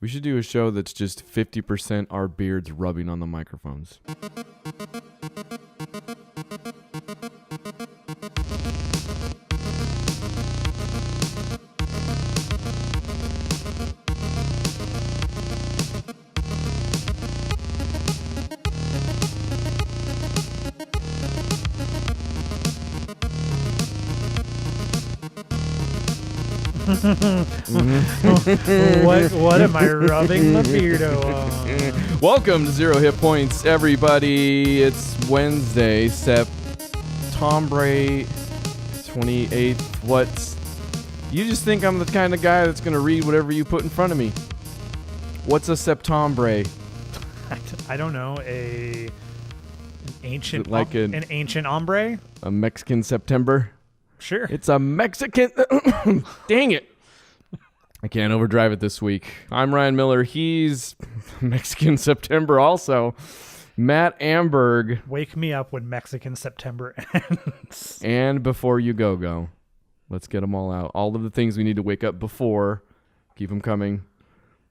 We should do a show that's just 50% our beards rubbing on the microphones. What am I rubbing my beardo on? Welcome to Zero Hit Points, everybody. It's Wednesday, September 28th. What? You just think I'm the kind of guy that's going to read whatever you put in front of me. What's a September? I don't know. An ancient an ancient hombre? A Mexican September? Sure. It's a Mexican. Dang it. I can't overdrive it this week. I'm Ryan Miller. He's Mexican September also. Matt Amb0rg. Wake me up when Mexican September ends. And before you go. Let's get them all out. All of the things we need to wake up before. Keep them coming.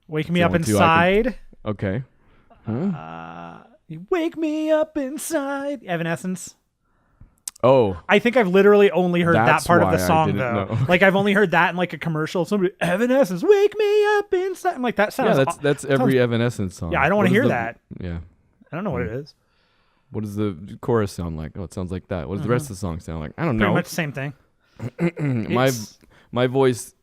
Wake me up inside. Okay. Huh? You wake me up inside. Evanescence. Oh. I think I've literally only heard that part of the why I song, didn't though. know. Like, I've only heard that in, like, a commercial. Somebody, Evanescence, wake me up inside. I'm like, that sounds... Yeah, that's every Evanescence song. Yeah, I don't want to hear that. Yeah. I don't know what it is. What does the chorus sound like? Oh, it sounds like that. What does the rest of the song sound like? I don't know. Pretty much the same thing. My voice...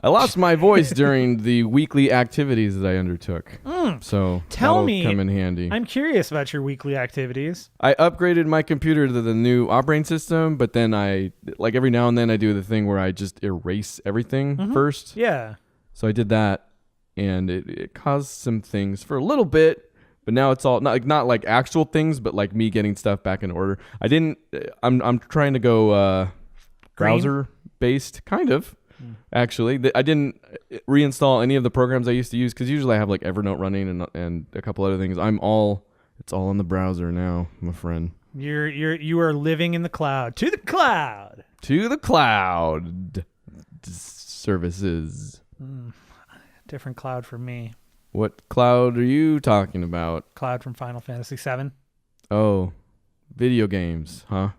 I lost my voice during the weekly activities that I undertook. So Tell me, come in handy. I'm curious about your weekly activities. I upgraded my computer to the new operating system, but then every now and then I do the thing where I just erase everything first. Yeah. So I did that, and it caused some things for a little bit, but now it's all not like actual things, but like me getting stuff back in order. I'm trying to go browser based, kind of. Actually, I didn't reinstall any of the programs I used to use because usually I have like Evernote running and a couple other things. It's all in the browser now, my friend. You are living in the cloud. To the cloud. To the cloud services. Different cloud for me. What cloud are you talking about? Cloud from Final Fantasy VII. Oh, video games, huh? Are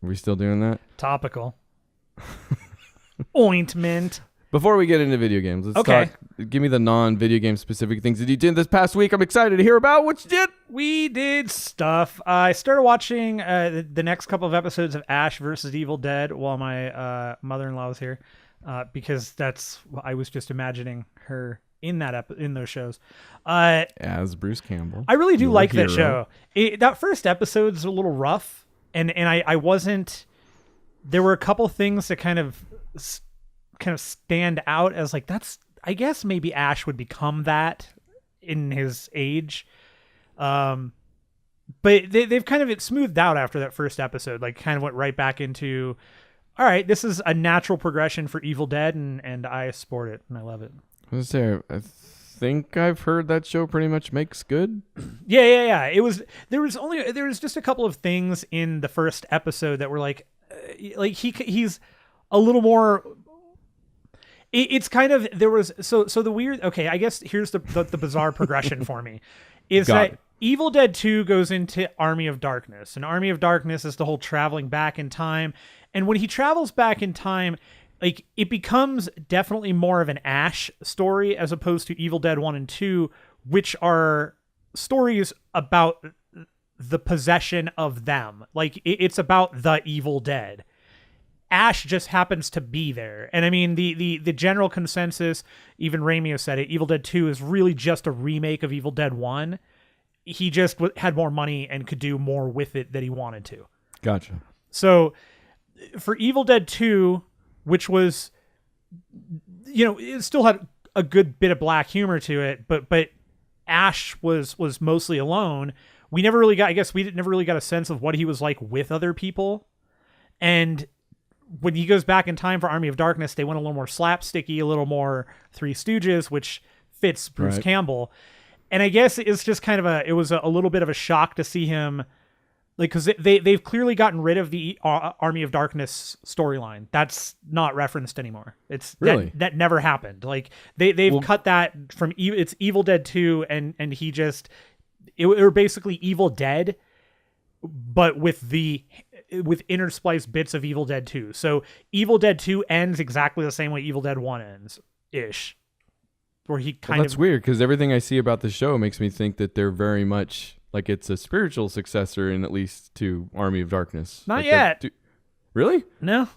we still doing that? Topical. Ointment. Before we get into video games, let's talk. Give me the non-video game specific things that you did this past week. I'm excited to hear about what you did. We did stuff. I started watching the next couple of episodes of Ash versus Evil Dead while my mother-in-law was here, because I was just imagining her in in those shows. As Bruce Campbell. I really do like that show. That first episode's a little rough, and I wasn't. There were a couple things that kind of stand out as like, I guess maybe Ash would become that in his age. But they've kind of smoothed out after that first episode, like kind of went right back into, all right, this is a natural progression for Evil Dead, and I support it and I love it. I think I've heard that show pretty much makes good. Yeah. There was just a couple of things in the first episode that were like he's a little more. It's kind of, there was so the weird. Okay, I guess here's the bizarre progression for me, is that Evil Dead 2 goes into Army of Darkness, and Army of Darkness is the whole traveling back in time, and when he travels back in time, like, it becomes definitely more of an Ash story as opposed to Evil Dead 1 and 2, which are stories about the possession of them. Like, it's about the Evil Dead. Ash just happens to be there. And I mean, the general consensus, even Raimi said it, Evil Dead 2 is really just a remake of Evil Dead 1. He just had more money and could do more with it that he wanted to. Gotcha. So for Evil Dead 2, which was, it still had a good bit of black humor to it, but Ash was mostly alone. We never really got a sense of what he was like with other people. And when he goes back in time for Army of Darkness, they went a little more slapsticky, a little more Three Stooges, which fits Bruce Campbell. And I guess it's just kind of it was a little bit of a shock to see him Like, because they've clearly gotten rid of the Army of Darkness storyline. That's not referenced anymore. It's really that never happened. Like they've cut that from it's Evil Dead 2, and he just it were basically Evil Dead, but with interspliced bits of Evil Dead 2. So Evil Dead 2 ends exactly the same way Evil Dead 1 ends ish, where he kind that's weird because everything I see about the show makes me think that they're very much. Like it's a spiritual successor in at least to Army of Darkness. Not like yet. Really? No.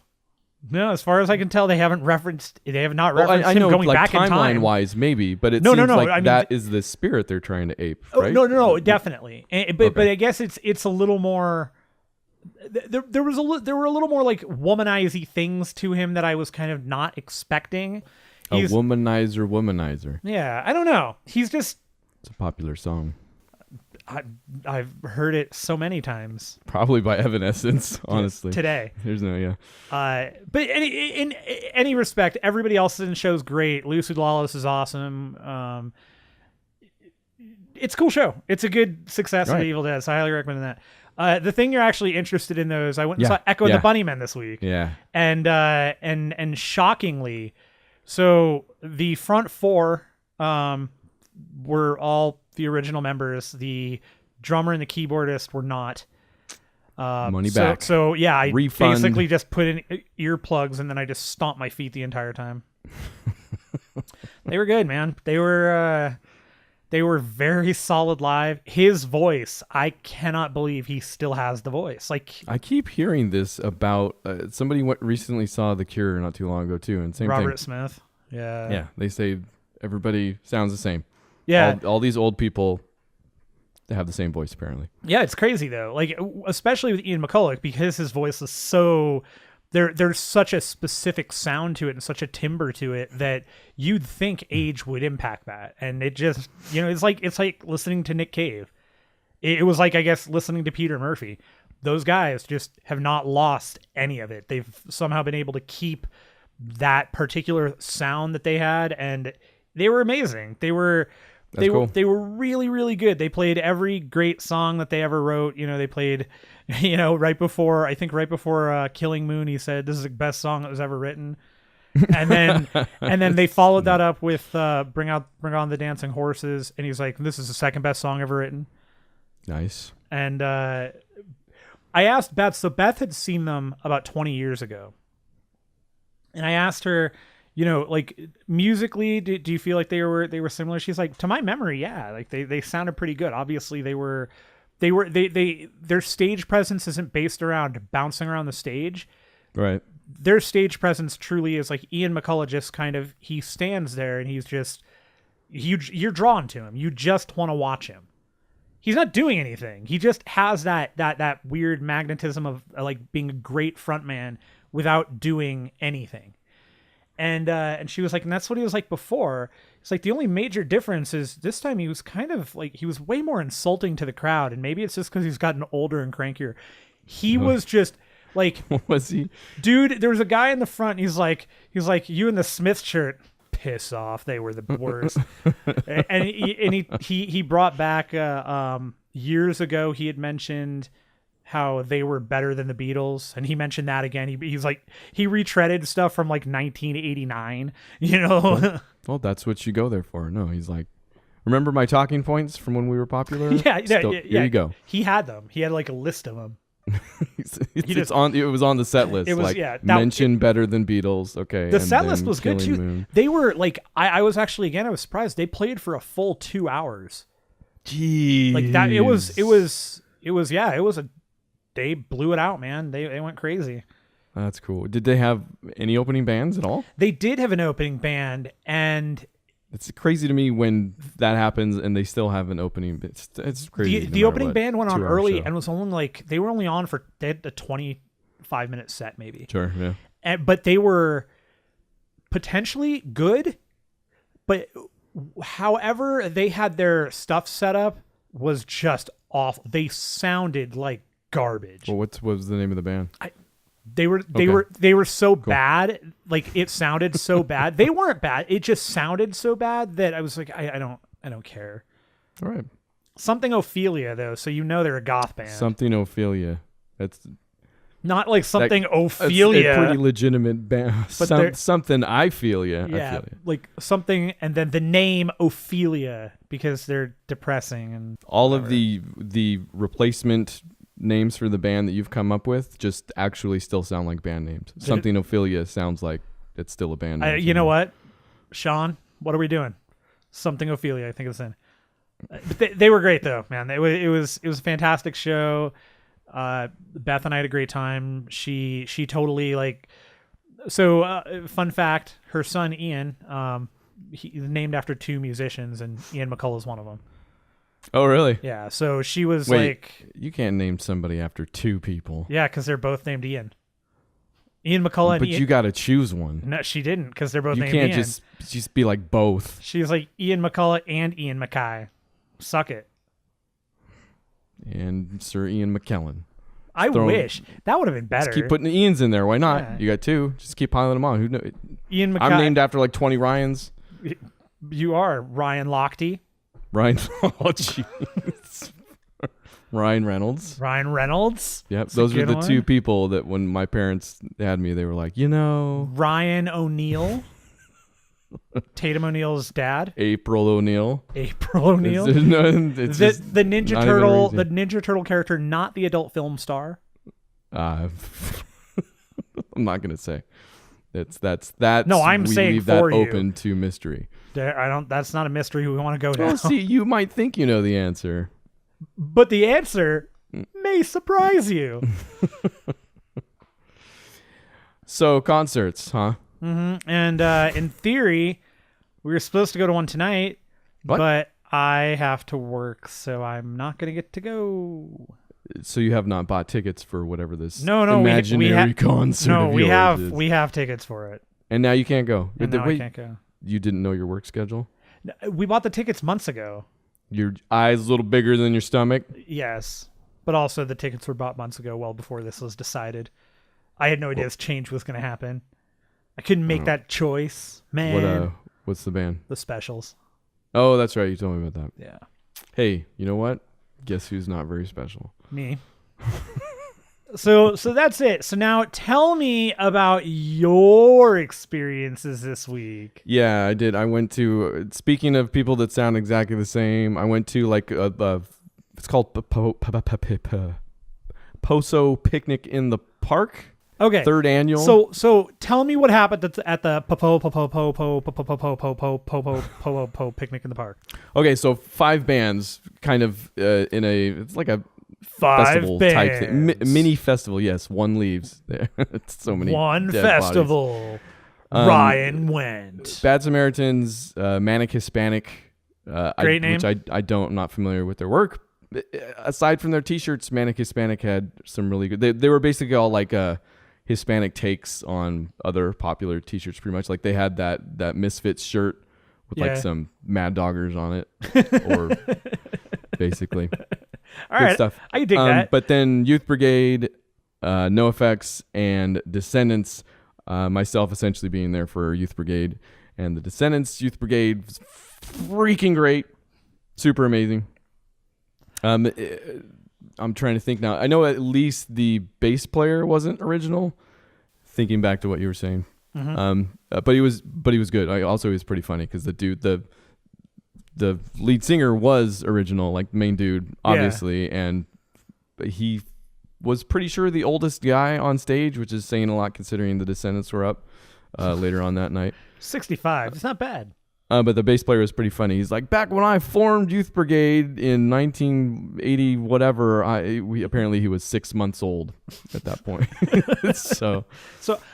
As far as I can tell, they have not referenced I him know, going like, back in time. Timeline-wise, maybe, but it seems like I mean, that is the spirit they're trying to ape, right? No, definitely. But I guess it's a little more. There were a little more like womanizer things to him that I was kind of not expecting. He's, womanizer. Yeah, I don't know. He's just. It's a popular song. I've heard it so many times. Probably by Evanescence, honestly. Today. There's no, But in any respect, everybody else in the show's great. Lucid Lawless is awesome. It's a cool show. It's a good success of Evil Dead, so I highly recommend that. The thing you're actually interested in, though, is I went and saw Echo and the Bunnymen this week. Yeah. And shockingly, so the front four were all the original members. The drummer and the keyboardist were not. Money back. So yeah, I Refund. basically just put in earplugs and then I just stomped my feet the entire time. They were good, man. They were very solid live. His voice, I cannot believe he still has the voice. Like I keep hearing this about somebody recently saw The Cure not too long ago too, and same Robert thing. Smith. Yeah. Yeah, they say everybody sounds the same. Yeah. All these old people, they have the same voice apparently. Yeah, it's crazy though. Like especially with Ian McCulloch, because his voice is so there's such a specific sound to it and such a timbre to it that you'd think age would impact that. And it just, it's like listening to Nick Cave. It was like, I guess, listening to Peter Murphy. Those guys just have not lost any of it. They've somehow been able to keep that particular sound that they had, and they were amazing. They were really, really good. They played every great song that they ever wrote. They played, right before Killing Moon, he said, "This is the best song that was ever written." And then they followed that up with Bring On the Dancing Horses, and he's like, "This is the second best song ever written." Nice. And I asked Beth, so Beth had seen them about 20 years ago. And I asked her, like musically, do you feel like they were similar? She's like, to my memory, yeah, like they sounded pretty good. Obviously their stage presence isn't based around bouncing around the stage. Right. Their stage presence truly is like Ian McCulloch just kind of, he stands there and he's just, you're drawn to him. You just want to watch him. He's not doing anything. He just has that weird magnetism of like being a great frontman without doing anything. And she was like, and that's what he was like before. It's like the only major difference is this time he was kind of like, he was way more insulting to the crowd. And maybe it's just because he's gotten older and crankier. He was just like, was he? Dude, there was a guy in the front. He's like, you in the Smith shirt. Piss off. They were the worst. and he brought back years ago, he had mentioned how they were better than the Beatles, and he mentioned that again. He's like, he retreaded stuff from like 1989, Well, that's what you go there for. No, he's like, remember my talking points from when we were popular? Yeah. Here you go. He had them. He had like a list of them. It was on the set list. It was, like, mention better than Beatles. Okay. The set list was good too. Moon. They were like, I was actually, again, I was surprised. They played for a full 2 hours. Jeez. Like that. They blew it out, man. They went crazy. That's cool. Did they have any opening bands at all? They did have an opening band, and it's crazy to me when that happens and they still have an opening. It's crazy. The opening band went on early and was only like, they were only on for, they had a 25-minute set maybe. Sure, yeah. But they were potentially good, but however they had their stuff set up was just awful. They sounded like garbage. Well, what was the name of the band? They were so bad. Like it sounded so bad. They weren't bad. It just sounded so bad that I was like, I don't care. All right. Something Ophelia though, so you know they're a goth band. Something Ophelia. That's not like something that's Ophelia. a pretty legitimate band. Something I feel ya. Yeah, I feel ya. like something, and then the name Ophelia because they're depressing and all whatever. of the replacement names for the band that you've come up with just actually still sound like band names. Something Ophelia sounds like it's still a band name. You know what, Sean? What are we doing? Something Ophelia. I think it's in. But they were great though, man. It was a fantastic show. Beth and I had a great time. She totally like. So fun fact: her son Ian, he's named after 2 musicians, and Ian McCullough is one of them. Oh, really? Yeah. So she was Wait, you can't name somebody after 2 people. Yeah, because they're both named Ian. Ian McCullough. But you got to choose one. No, she didn't, because they're both you named can't Ian. just be like both. She's like Ian McCullough and Ian Mackay. Suck it. And Sir Ian McKellen. I wish that would have been better. Just keep putting the Ians in there. Why not? Yeah. You got 2. Just keep piling them on. Who knows? Ian Mackay. I'm named after like 20 Ryans. You are Ryan Lochte. Ryan. Oh, jeez. Ryan Reynolds. Ryan Reynolds. Yep. That's Those a were good the one. 2 people that when my parents had me, they were like, Ryan O'Neal. Tatum O'Neal's dad. April O'Neal. April O'Neal. The Ninja Turtle. The Ninja Turtle character, not the adult film star. I'm not gonna say. That's No, I'm we saying leave for that you. open to mystery. I don't. That's not a mystery. We want to go down. Well, see, you might think you know the answer. But the answer may surprise you. So concerts, huh? Mm-hmm. And in theory, we were supposed to go to one tonight, What? but I have to work, so I'm not going to get to go. So you have not bought tickets for whatever this No, imaginary concert No, of we yours have is. we have tickets for it. And now you can't go. And now I Wait, can't go. you didn't know your work schedule? We bought the tickets months ago. Your eyes a little bigger than your stomach? Yes, but also the tickets were bought months ago, well before this was decided. I had no idea this change was going to happen. I couldn't make that choice, man. What's the band? The Specials. Oh, that's right. You told me about that. Yeah. Hey, you know what? Guess who's not very special? Me. So that's it. So now tell me about your experiences this week. Yeah, I did. I went to, speaking of people that sound exactly the same, I went to like it's called Poso Picnic in the Park. Okay. 3rd annual. So tell me what happened at the picnic in the park. Okay, so 5 bands kind of in a, it's like a 5 festival bands. type thing. Mini festival, yes. One leaves. It's so many. One dead festival. Ryan went. Bad Samaritans, Manic Hispanic. Great name. Which I'm not familiar with their work. Aside from their t-shirts, Manic Hispanic had some really good, they were basically all like Hispanic takes on other popular t-shirts, pretty much. Like they had that Misfits shirt with like some Mad Doggers on it, or basically All good right, stuff. I can dig that. But then Youth Brigade, NoFX, and Descendents. Myself essentially being there for Youth Brigade, and the Descendents. Youth Brigade was freaking great, super amazing. I'm trying to think now. I know at least the bass player wasn't original. Thinking back to what you were saying, but he was good. He was pretty funny because the dude, the lead singer was original, like main dude, obviously, and he was pretty sure the oldest guy on stage, which is saying a lot considering the Descendants were up later on that night. 65. It's not bad. But the bass player was pretty funny. He's like, back when I formed Youth Brigade in 1980, whatever, apparently he was 6 months old at that point. So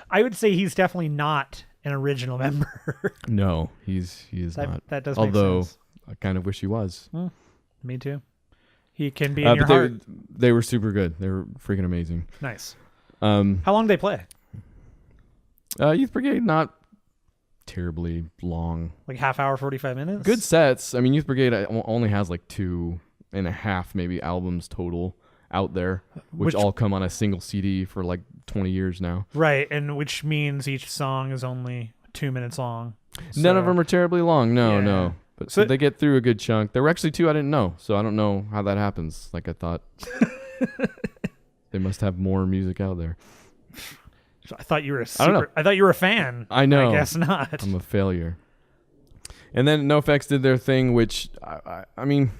I would say he's definitely not an original member. No, he is not. That does Although, make sense. I kind of wish he was. Me too. He can be in your but heart. they were super good. They were freaking amazing. Nice. How long did they play? Youth Brigade, not terribly long. Like half hour, 45 minutes? Good sets. I mean, Youth Brigade only has like 2.5 maybe albums total out there, which all come on a single CD for like 20 years now. Right, and which means each song is only 2 minutes long. None of them are terribly long. No. But so they get through a good chunk. There were actually 2 I didn't know, so I don't know how that happens. Like I thought, they must have more music out there. I thought you were I thought you were a fan. I know. I guess not. I'm a failure. And then NoFX did their thing, which I mean,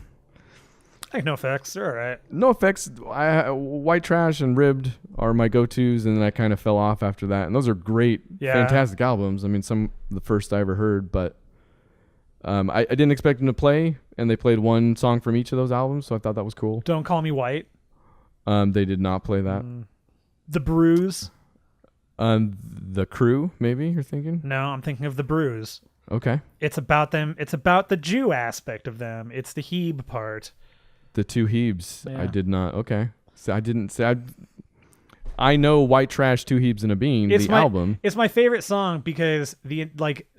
I like NoFX. They're all right. NoFX, White Trash and Ribbed are my go-tos, and then I kind of fell off after that. And those are great, fantastic albums. I mean, some the first I ever heard, but I didn't expect them to play, and they played one song from each of those albums, so I thought that was cool. Don't Call Me White. They did not play that. The Bruise. The Crew, maybe you're thinking? No, I'm thinking of The Bruise. Okay. It's about them. It's about the Jew aspect of them. It's the Hebe part. The 2 Hebes. Yeah. I did not. Okay. So I didn't say. I know White Trash, 2 Hebes and a Bean, album. It's my favorite song because the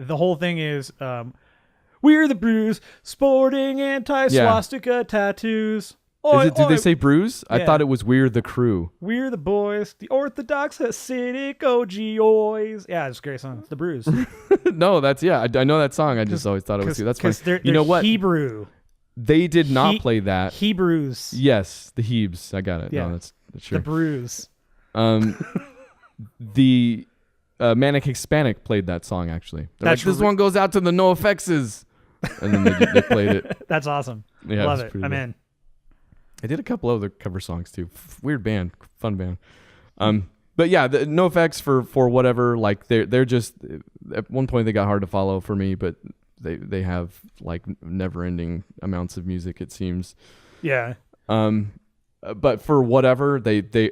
whole thing is we're the Bruise, sporting anti-swastika tattoos. Did they say Bruise? Yeah. I thought it was We're the Crew. We're the boys, the Orthodox Hasidic OGOs. Yeah, it's a great song. It's the Bruise. No, that's I know that song. I just always thought it was. That's funny. You know what? Hebrew. They did not play that. Hebrews. Yes, the Hebes. I got it. Yeah, no, that's sure. The Bruise. The Manic Hispanic played that song actually. This one goes out to the NoFXs, and then they played it. That's awesome. Yeah, love it. I'm in. I did a couple other cover songs too. Weird band, fun band. But yeah, the NoFX for whatever. Like they're just at one point they got hard to follow for me, but they have like never-ending amounts of music, it seems. Yeah. But for whatever, they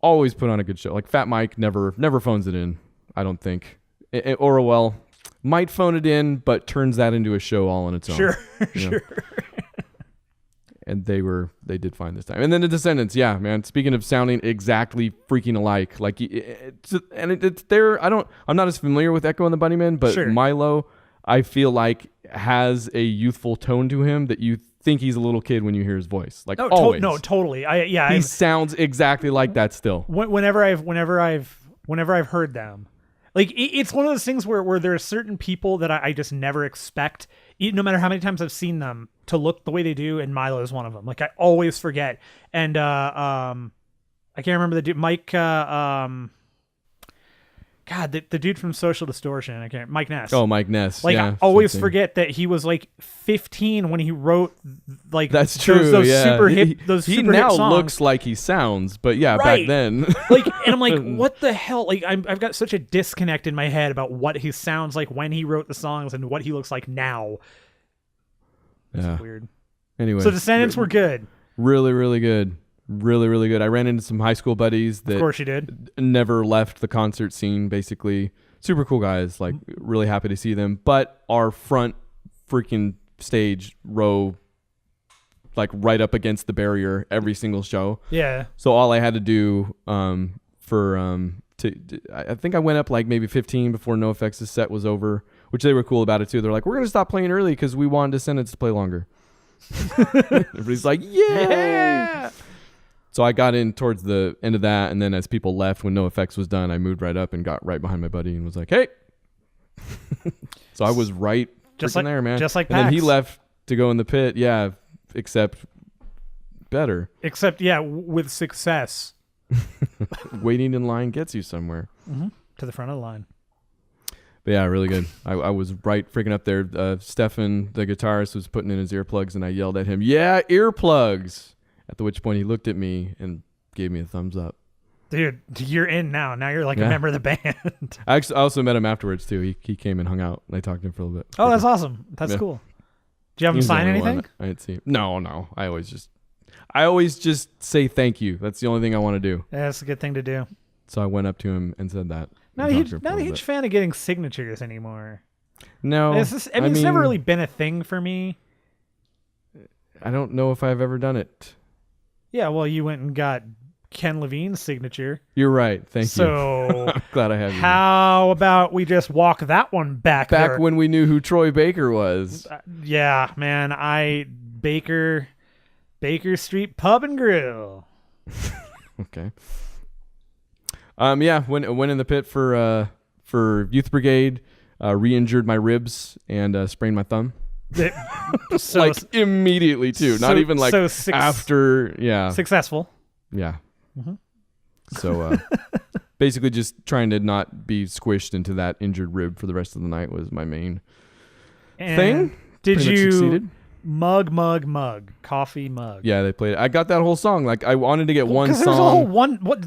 always put on a good show. Like Fat Mike never phones it in, I don't think. Or might phone it in, but turns that into a show all on its own. Sure. And they did fine this time. And then the Descendents, yeah, man. Speaking of sounding exactly freaking alike, like it's there. I'm not as familiar with Echo and the Bunnymen, but Milo, I feel like has a youthful tone to him that you think he's a little kid when you hear his voice. Like always. No, totally. He sounds exactly like that still. Whenever I've heard them, like it's one of those things where there are certain people that I just never expect, no matter how many times I've seen them, to look the way they do, and Milo is one of them. Like I always forget. And I can't remember the dude, Mike. God, the dude from Social Distortion. Mike Ness. Oh, Mike Ness. Like I always forget that he was like 15 when he wrote like that's true. Those yeah. super hip. He now hip songs. Looks like he sounds, but yeah, right. back then. Like, and I'm like, what the hell? Like, I've got such a disconnect in my head about what he sounds like when he wrote the songs and what he looks like now. It's weird. Anyway, so Descendants were good. Really, really good. Really, really good. I ran into some high school buddies that, of course, you did. Never left the concert scene. Basically, super cool guys. Like, really happy to see them. But our front freaking stage row, like right up against the barrier every single show. Yeah. So all I had to do I think I went up like maybe 15 before NoFX's set was over, which they were cool about it too. They're like, we're gonna stop playing early because we want Descendants to play longer. Everybody's like, yeah. So I got in towards the end of that, and then as people left when NoFX was done, I moved right up and got right behind my buddy and was like, hey. So I was right just like there, man. Just like and then he left to go in the pit, yeah, except better. Except, yeah, with success. Waiting in line gets you somewhere. Mm-hmm. To the front of the line. But yeah, really good. I was right freaking up there. Stefan, the guitarist, was putting in his earplugs, and I yelled at him, yeah, earplugs. At which point he looked at me and gave me a thumbs up. Dude, you're in now. Now you're like a member of the band. I also met him afterwards too. He came and hung out, and I talked to him for a little bit. Oh, that's awesome. That's cool. Do you have him sign anything? I didn't see him. No. I always just say thank you. That's the only thing I want to do. Yeah, that's a good thing to do. So I went up to him and said that. Not a huge fan of getting signatures anymore. No. It's never really been a thing for me. I don't know if I've ever done it. Yeah, well, you went and got Ken Levine's signature. You're right. Thank you. So I'm glad I have you. How about we just walk that one back? Back when we knew who Troy Baker was. Yeah, man. Baker Street Pub and Grill. Okay. Yeah, went in the pit for Youth Brigade, re-injured my ribs and sprained my thumb. So, like immediately too, not even like after. Yeah, successful. Yeah. So basically, just trying to not be squished into that injured rib for the rest of the night was my main thing. Did Pretty much you succeeded. mug coffee mug? Yeah, they played it. I got that whole song. Like I wanted to get one song. There's a whole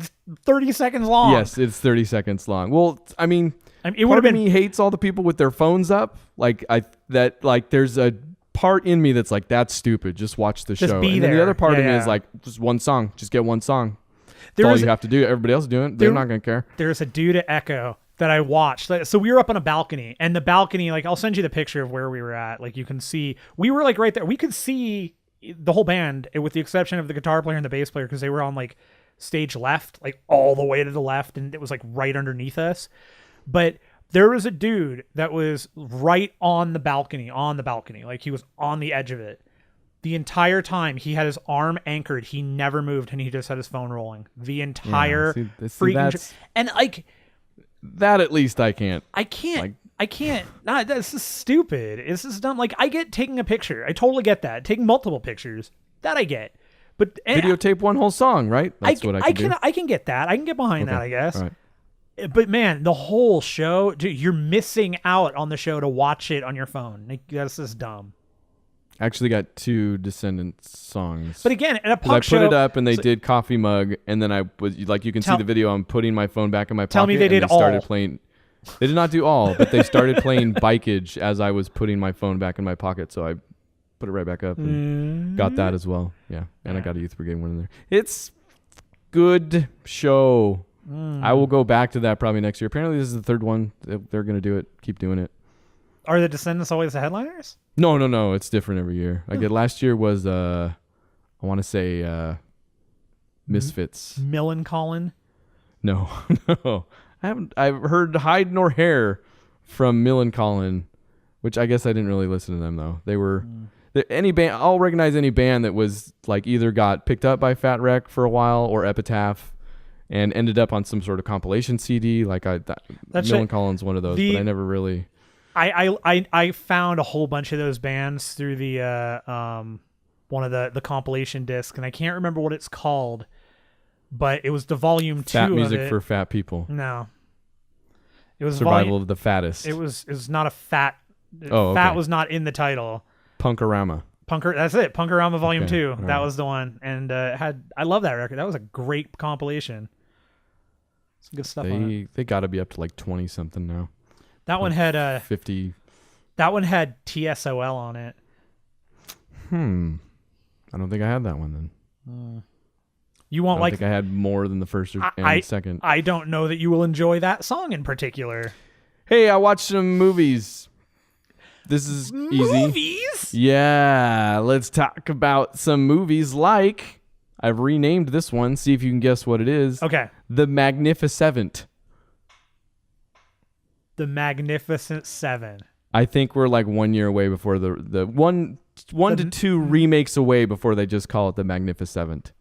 30 seconds long. Yes, it's 30 seconds long. Well, I mean it would have been. Me hates all the people with their phones up. Like there's a part in me that's like, that's stupid. Just watch the show. Be and there. then the other part of me yeah. is like, just one song. Just get one song. That's all you have to do. Everybody else is doing it. They're not going to care. There's a dude at Echo that I watched. So we were up on a balcony, and the balcony, like, I'll send you the picture of where we were at. Like, you can see, we were like right there. We could see the whole band, with the exception of the guitar player and the bass player, because they were on like stage left, like all the way to the left, and it was like right underneath us. But there was a dude that was right on the balcony, like he was on the edge of it. The entire time he had his arm anchored, he never moved, and he just had his phone rolling the entire freaking. And like that, at least I can't. I can't. Nah, this is stupid. This is dumb. Like, I get taking a picture. I totally get that. Taking multiple pictures, that I get. But videotape one whole song, right? That's what I can do. I can get that. I can get behind that, I guess. All right. But man, the whole show, dude, you're missing out on the show to watch it on your phone. Like, that's just dumb. I actually got 2 Descendents songs. But again, at a punk show, I put it up and they did Coffee Mug, and then I was like, you can see the video. I'm putting my phone back in my pocket. Tell me they did all. Started playing. They did not do all, but they started playing Bikeage as I was putting my phone back in my pocket. So I put it right back up and got that as well. Yeah, and I got a Youth Brigade one in there. It's good show. I will go back to that probably next year. Apparently, this is the 3rd one. They're going to do it. Keep doing it. Are the Descendants always the headliners? No. It's different every year. Like last year was, I want to say, Misfits. Millencolin? No. I've heard Hide Nor Hair from Millencolin, which I guess I didn't really listen to them though. They were any band. I'll recognize any band that was like either got picked up by Fat Wreck for a while or Epitaph, and ended up on some sort of compilation CD. Like Millencolin's one of those, but I never really. I found a whole bunch of those bands through the one of the compilation discs, and I can't remember what it's called, but it was the volume 2 Fat Music of it. for Fat People. No, it was Survival of the Fattest. It was not a fat. Oh, Fat was not in the title. Punkorama. That's it. Punkorama Volume 2. Right. That was the one, and I love that record. That was a great compilation. Some good stuff on it. They got to be up to like 20 something now. That one had 50. That one had TSOL on it. I don't think I had that one then. You won't I think I had more than the first and second. I don't know that you will enjoy that song in particular. Hey, I watched some movies. This is easy. Movies? Yeah, let's talk about some movies like I've renamed this one. See if you can guess what it is. Okay. The Magnificent. The Magnificent Seven. I think we're like 1 year away before the one to 2 remakes away before they just call it the Magnificent.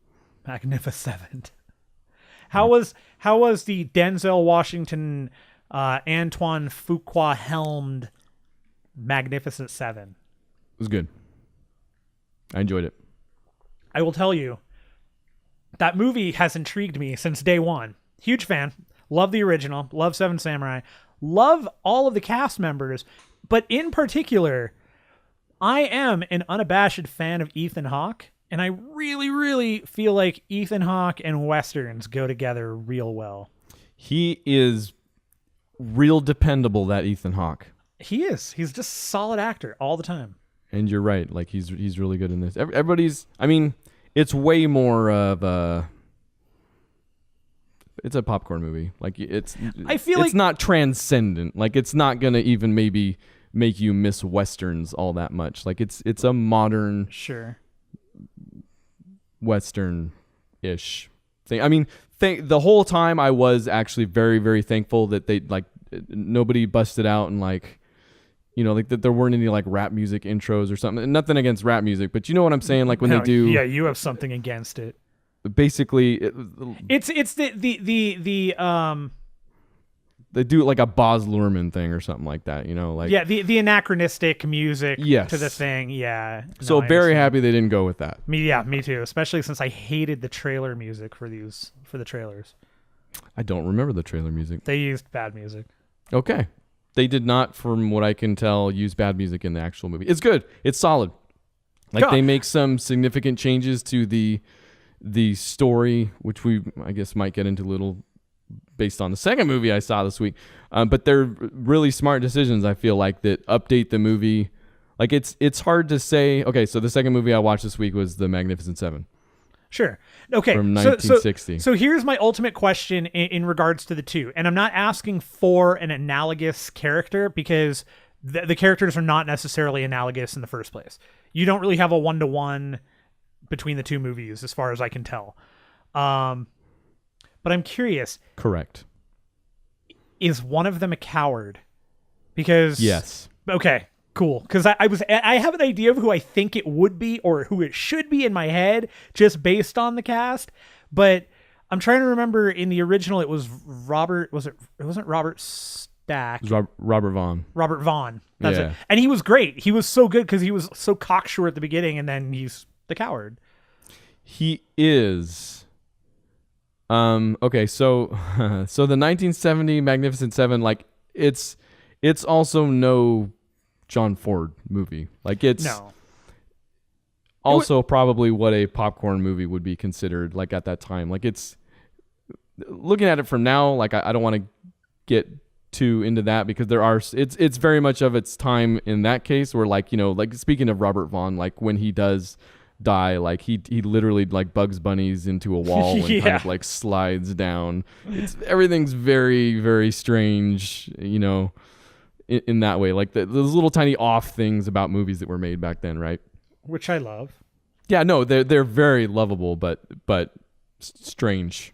Magnificent. How was the Denzel Washington, Antoine Fuqua helmed Magnificent Seven? It was good. I enjoyed it. I will tell you, that movie has intrigued me since day one. Huge fan. Love the original. Love Seven Samurai. Love all of the cast members. But in particular, I am an unabashed fan of Ethan Hawke. And I really, really feel like Ethan Hawke and Westerns go together real well. He is Real dependable, that Ethan Hawke. He is. He's just a solid actor all the time. And you're right. Like he's really good in this. Everybody's. I mean, it's way more of a. It's a popcorn movie. Like it's. I feel it's not transcendent. Like it's not gonna even maybe make you miss Westerns all that much. Like it's a modern. Sure. Western-ish thing. I mean, the whole time I was actually very, very thankful that they like nobody busted out and like, you know, like that there weren't any like rap music intros or something. Nothing against rap music, but you know what I'm saying? Like when they do. Yeah, you have something against it. Basically, it's the they do like a Baz Luhrmann thing or something like that, like the anachronistic music Yes. to the thing. Yeah. So No, I very understand. happy they didn't go with that. Me too. Especially since I hated the trailer music for the trailers. I don't remember the trailer music. They used bad music. Okay. They did not, from what I can tell, use bad music in the actual movie. It's good. It's solid. Like God. they make some significant changes to the story, which we, I guess, might get into a little based on the second movie I saw this week. But they're really smart decisions, I feel like, that update the movie. Like it's hard to say. Okay, so the second movie I watched this week was The Magnificent Seven. Sure. Okay. From 1960. So here's my ultimate question in regards to the two. And I'm not asking for an analogous character because the characters are not necessarily analogous in the first place. You don't really have a one-to-one between the two movies as far as I can tell. But I'm curious. Correct. Is one of them a coward? Because... Yes. Okay. Cool, because I have an idea of who I think it would be or who it should be in my head just based on the cast, but I'm trying to remember in the original it was Robert. It wasn't Robert Stack. It was Robert Vaughn. Robert Vaughn. That's Yeah. it. And he was great. He was so good because he was so cocksure at the beginning, and then he's the coward. He is. Okay, so so the 1970 Magnificent Seven, like it's also no John Ford movie. Like it's No. also probably what a popcorn movie would be considered like at that time. Like it's looking at it from now, like I don't want to get too into that because it's very much of its time in that case where like, like speaking of Robert Vaughn, like when he does die, like he literally like Bugs Bunnies into a wall and Yeah. kind of like slides down. Everything's very, very strange, in that way, like those little tiny off things about movies that were made back then, right? Which I love. Yeah, no, they're very lovable, but strange,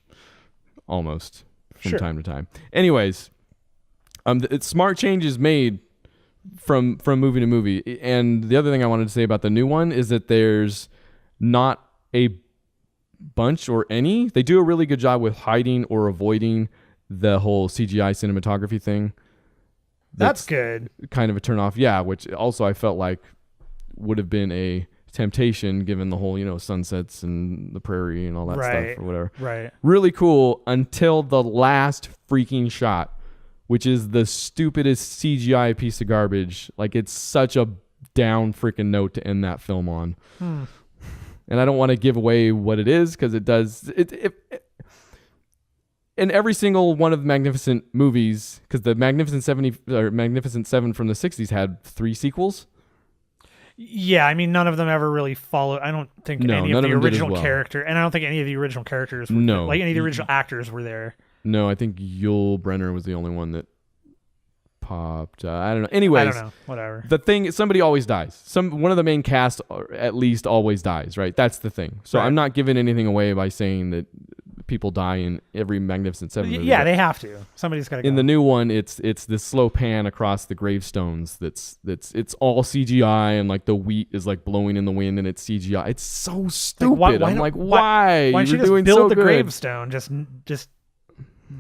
almost from Sure. time to time. Anyways, it's smart changes made from movie to movie. And the other thing I wanted to say about the new one is that there's not a bunch or any. They do a really good job with hiding or avoiding the whole CGI cinematography thing. That's good. Kind of a turn off, yeah, which also I felt like would have been a temptation given the whole, sunsets and the prairie and all that stuff or whatever. Right. Really cool until the last freaking shot, which is the stupidest CGI piece of garbage. Like it's such a down freaking note to end that film on. And I don't want to give away what it is because it does. In every single one of the Magnificent movies, because the Magnificent Seven from the 60s had 3 sequels. Yeah, I mean, none of them ever really followed. I don't think any of the original character, and I don't think any of the original characters were like any of the original actors were there. No, I think Yul Brynner was the only one that popped. I don't know. Anyways, I don't know. Whatever. The thing, somebody always dies. One of the main cast at least always dies, right? That's the thing. So Right. I'm not giving anything away by saying that people die in every Magnificent Seven movie. Yeah, they have to. Somebody's got to go. In the new one, it's this slow pan across the gravestones. It's all CGI, and like the wheat is like blowing in the wind, and it's CGI. It's so stupid. why I'm don't- like, why- why? Why don't you You're just doing build so the good. gravestone? Just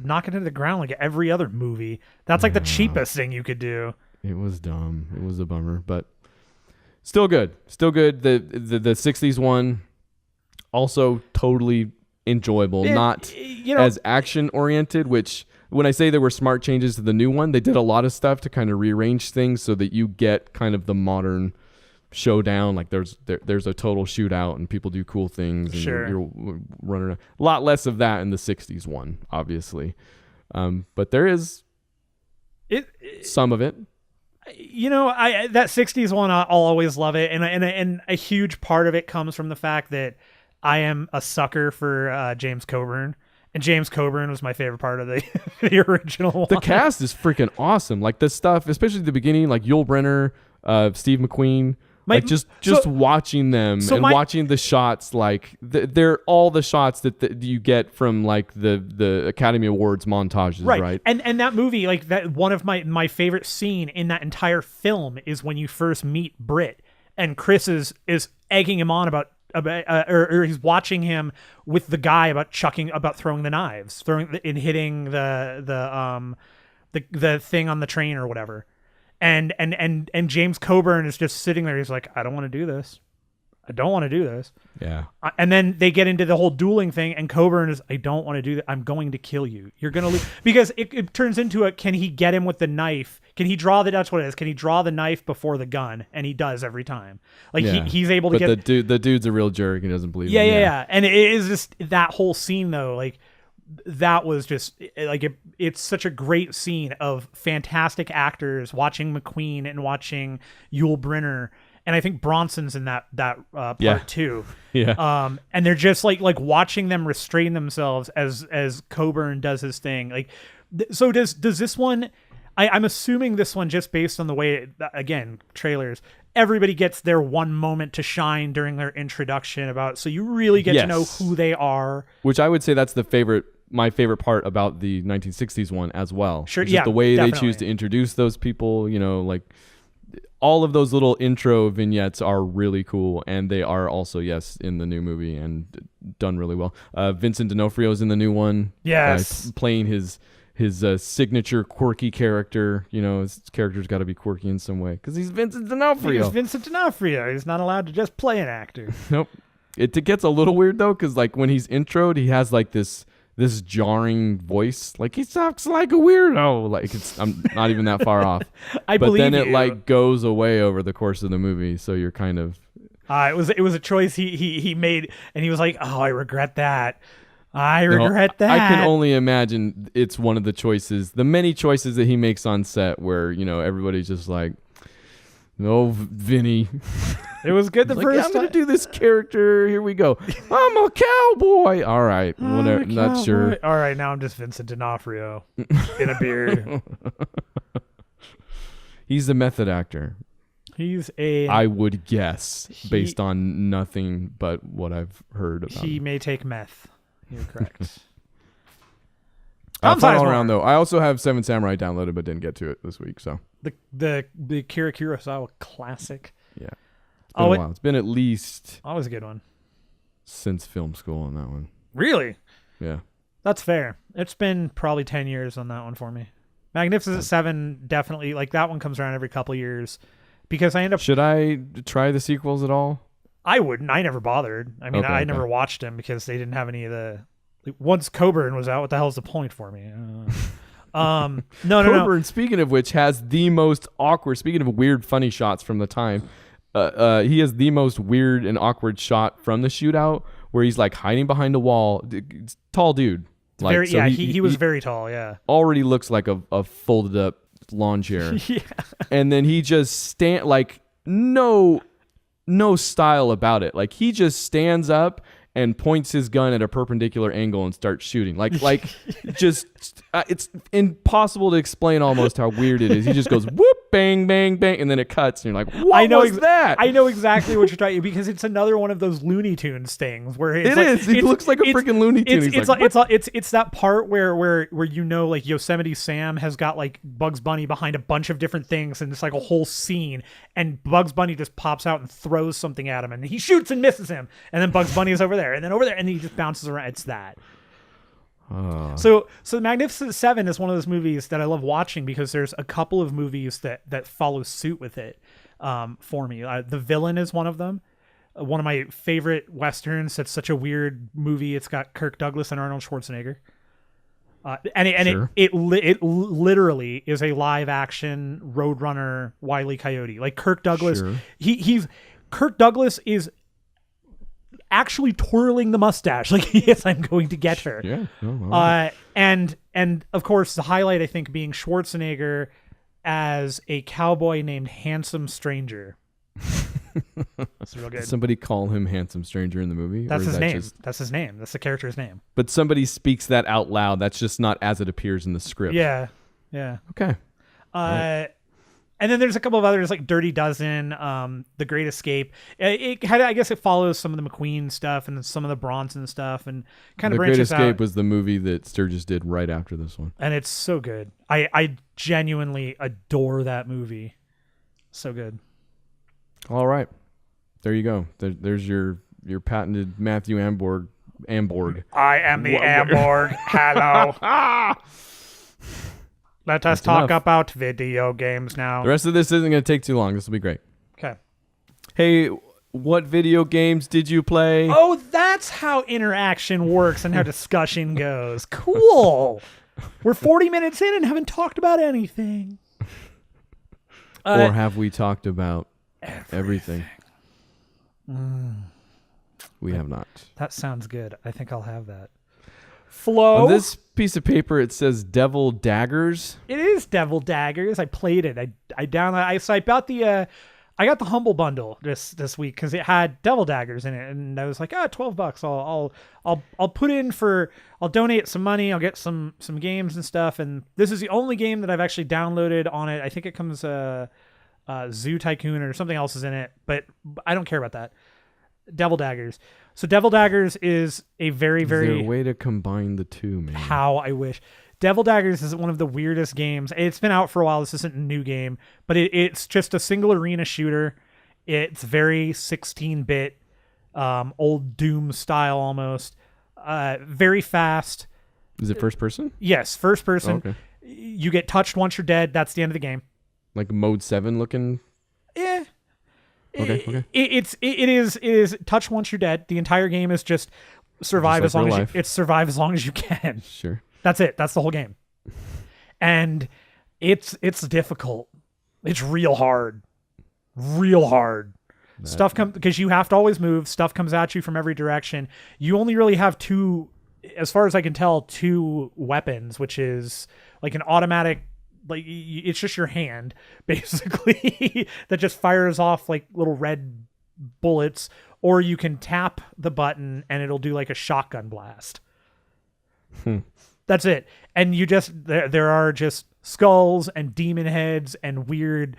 knock it into the ground like every other movie. That's like the cheapest thing you could do. It was dumb. It was a bummer, but still good. Still good. The 60s one also totally enjoyable. Not as action oriented, which when I say there were smart changes to the new one, they did a lot of stuff to kind of rearrange things so that you get kind of the modern showdown. Like there's a total shootout and people do cool things and Sure. you're running around. A lot less of that in the 60s one, obviously. But there is some of it. That 60s one, I'll always love it, and a huge part of it comes from the fact that I am a sucker for James Coburn, and James Coburn was my favorite part of the original one. The cast is freaking awesome. Like the stuff, especially at the beginning, like Yul Brynner, Steve McQueen. Just watching them and watching the shots, like they're all the shots that you get from like the Academy Awards montages, right? And that movie, like that, one of my favorite scene in that entire film is when you first meet Britt, and Chris is egging him on about or he's watching him with the guy about throwing the knives, hitting the the thing on the train or whatever. And James Coburn is just sitting there. He's like, I don't want to do this. I don't want to do this. Yeah. And then they get into the whole dueling thing, and Coburn is, I don't want to do that. I'm going to kill you. You're going to lose. Because it turns into a, can he get him with the knife? Can he draw that's what it is. Can he draw the knife before the gun? And he does every time. Like he's able to get. But the dude's a real jerk. He doesn't believe him. Yeah. And it is just that whole scene though. Like that was just like, it's such a great scene of fantastic actors watching McQueen and watching Yul Brynner. And I think Bronson's in that part too. Yeah. And they're just like watching them restrain themselves as Coburn does his thing. Like, so does this one? I'm assuming this one, just based on the way, again, trailers, everybody gets their one moment to shine during their introduction so you really get to know who they are. Which I would say that's my favorite part about the 1960s one as well. Sure. The way definitely. They choose to introduce those people, like. All of those little intro vignettes are really cool, and they are also, in the new movie and done really well. Vincent D'Onofrio is in the new one. Yes. Playing his signature quirky character. His character's got to be quirky in some way because he's Vincent D'Onofrio. He's not allowed to just play an actor. Nope. It gets a little weird, though, because when he's introed, he has this jarring voice, he talks like a weirdo. I'm not even that far off. But then it goes away over the course of the movie, so you're kind of. It was a choice he made, and he was like, "Oh, I regret that. I regret that." I can only imagine it's one of the many choices that he makes on set, where everybody's just like, "No, Vinny." It was good the first time. I'm going to do this character. Here we go. I'm a cowboy. All right. Whatever. Not sure. All right. Now I'm just Vincent D'Onofrio in a beard. He's a method actor. I would guess, based on nothing but what I've heard about He him. may take meth. You're correct. Final round, though. I also have Seven Samurai downloaded, but didn't get to it this week. So the Akira Kurosawa classic. Yeah. It's been a while. It's been at least always a good one since film school on that one. Really? Yeah. That's fair. It's been probably 10 years on that one for me. Magnificent Seven, definitely. that one comes around every couple years because I end up. Should I try the sequels at all? I wouldn't. I never bothered. I mean, I never watched them because they didn't have any of the. Once Coburn was out, what the hell's the point for me? No. Coburn, speaking of which, has the most awkward. Speaking of weird, funny shots from the time. He has the most weird and awkward shot from the shootout where he's hiding behind a wall. Tall dude. He was very tall. Yeah. Already looks like a folded up lawn chair. Yeah. And then he just no style about it. He just stands up and points his gun at a perpendicular angle and starts shooting. It's impossible to explain almost how weird it is. He just goes whoop, bang, bang, bang, and then it cuts, and you're like, what was that? I know exactly what you're talking about because it's another one of those Looney Tunes things where he looks like a freaking Looney Tune. It's that part where Yosemite Sam has got Bugs Bunny behind a bunch of different things, and it's a whole scene, and Bugs Bunny just pops out and throws something at him, and he shoots and misses him, and then Bugs Bunny is over there, and then over there, and he just bounces around. It's that. So The Magnificent Seven is one of those movies that I love watching because there's a couple of movies that follow suit with it for me. The Villain is one of them. One of my favorite Westerns. That's such a weird movie. It's got Kirk Douglas and Arnold Schwarzenegger. It literally is a live action Roadrunner Wile E. Coyote. Kirk Douglas, Kirk Douglas is actually twirling the mustache yes, I'm going to get her. Yeah. Oh, and of course the highlight I think being Schwarzenegger as a cowboy named Handsome Stranger. That's real good. Did somebody call him Handsome Stranger in the movie? That's his name. That's his name. That's the character's name. But somebody speaks that out loud. That's just not as it appears in the script. Yeah. Okay. Right. And then there's a couple of others like Dirty Dozen, The Great Escape. I guess it follows some of the McQueen stuff and some of the Bronson stuff and kind of branches out. The Great Escape was the movie that Sturgis did right after this one. And it's so good. I genuinely adore that movie. So good. All right. There you go. There's your patented Matthew Amb0rg. I am the Amb0rg. Hello. Let us That's talk enough. about video games now. The rest of this isn't going to take too long. This will be great. Okay. Hey, what video games did you play? Oh, that's how interaction works and how discussion goes. Cool. We're 40 minutes in and haven't talked about anything. Or have we talked about everything? We have not. That sounds good. I think I'll have that. Flo. On this piece of paper, it says Devil Daggers. It is Devil Daggers. I played it. I downloaded. So I bought the. I got the Humble Bundle this week because it had Devil Daggers in it, and I was like, $12. I'll put in for. I'll donate some money. I'll get some games and stuff. And this is the only game that I've actually downloaded on it. I think it comes Zoo Tycoon or something else is in it, but I don't care about that. Devil Daggers. So Devil Daggers is a very, very... Is there a way to combine the two, man? How I wish. Devil Daggers is one of the weirdest games. It's been out for a while. This isn't a new game, but it's just a single arena shooter. It's very 16-bit, old Doom style almost. Very fast. Is it first person? Yes, first person. Oh, okay. You get touched once you're dead. That's the end of the game. Like Mode 7 looking? Yeah. Okay. It is touch once you're dead. The entire game is just survive Just as long like as real survive as long as you can. Sure. That's it. That's the whole game. And it's difficult. It's real hard. Real hard. Stuff comes because you have to always move. Stuff comes at you from every direction. You only really have two, as far as I can tell, two weapons, which is like an automatic. Like it's just your hand basically that just fires off like little red bullets, or you can tap the button and it'll do like a shotgun blast. That's it. And you just there are just skulls and demon heads and weird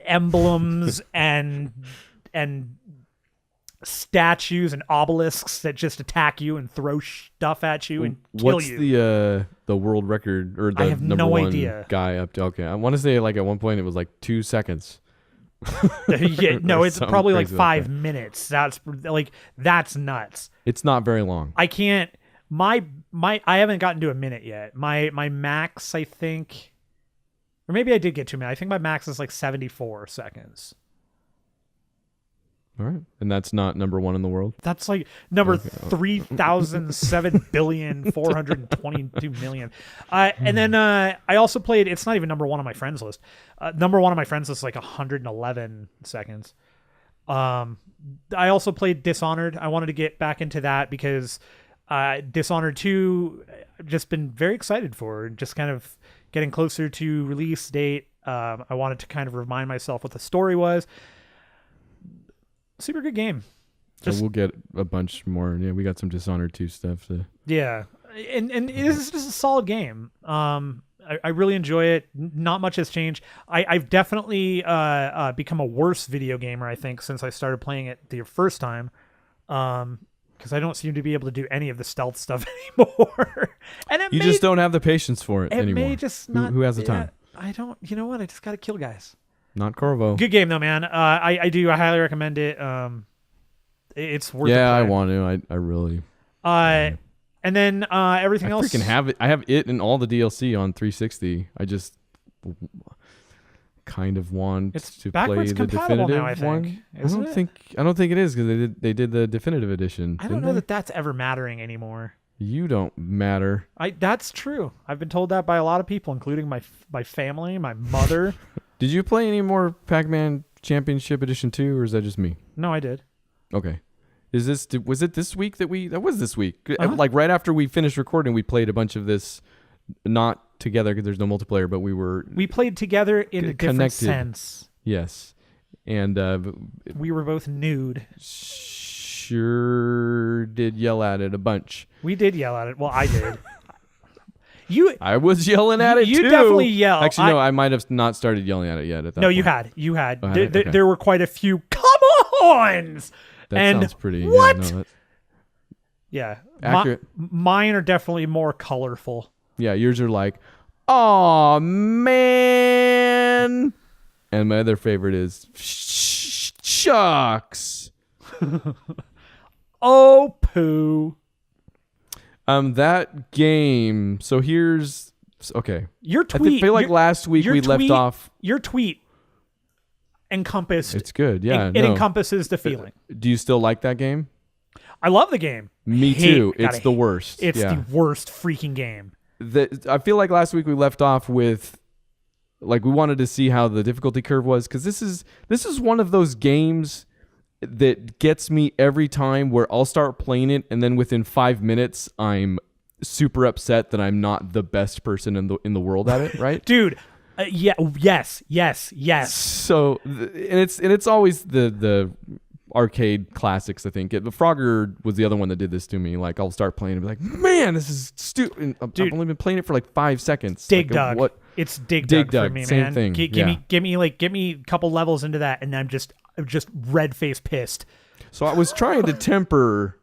emblems and statues and obelisks that just attack you and throw stuff at you and kill you. What's the world record or the I have number no one idea. guy up to? Okay, I want to say like at one point it was like 2 seconds. Yeah, no, it's Something probably like crazy 5 minutes. That's nuts. It's not very long. I can't. I haven't gotten to a minute yet. My max, I think, or maybe I did get to a minute. I think my max is like 74 seconds. All right, and that's not number one in the world. That's like number 3,007,422,000,000. And then I also played. It's not even number one on my friends list. Number one on my friends list is like 111 seconds. I also played Dishonored. I wanted to get back into that because Dishonored 2, I've just been very excited for. Just kind of getting closer to release date. I wanted to kind of remind myself what the story was. Super good game. So we'll get a bunch more. Yeah, we got some Dishonored 2 stuff. Yeah, and it is just a solid game. I really enjoy it. Not much has changed. I've definitely become a worse video gamer, I think, since I started playing it the first time. Because I don't seem to be able to do any of the stealth stuff anymore. And you just don't have the patience for it anymore. May just not. Who has the time? I don't. You know what? I just got to kill guys. Not Corvo. Good game though, man. I highly recommend it. It's worth it. Yeah, I want to. I really. And then everything else. I freaking have it. I have it and all the DLC on 360. I just kind of want to play the definitive now, I think. one. Isn't it? I don't think it is because they did the definitive edition. I don't know that that's ever mattering anymore. You don't matter. That's true. I've been told that by a lot of people, including my family, my mother. Did you play any more Pac-Man Championship Edition 2, or is that just me? No, I did. Okay. Was it this week that was this week? Uh-huh. Like right after we finished recording, we played a bunch of this, not together because there's no multiplayer, but we played together in a different sense. Yes. And we were both nude. Sure did yell at it a bunch. We did yell at it. Well, I did. I was yelling at it too. You definitely yelled. Actually, no, I might have not started yelling at it yet. At that no, point. you had. Oh, okay. There were quite a few come ons. That sounds pretty. What? Yeah, accurate. Mine are definitely more colorful. Yeah, yours are like, "Aw, man," and my other favorite is "Shucks." Oh, poo. That game. So here's okay. Your I tweet. feel like last week we left off. Your tweet encompassed. It's good. Yeah. It encompasses the feeling. Do you still like that game? I love the game. Me too. It's the worst. It's the worst freaking game. I feel like last week we left off with, like, we wanted to see how the difficulty curve was, because this is one of those games that gets me every time, where I'll start playing it and then within 5 minutes I'm super upset that I'm not the best person in the world at it, right? Dude, yes. So it's always the arcade classics, I think. The Frogger was the other one that did this to me. Like, I'll start playing and be like, man, this is stupid. I've only been playing it for like 5 seconds. Dig like, Dug. What? It's Dig Dug for me, same man. Thing. Give me a couple levels into that, and I'm just red face pissed. So I was trying to temper,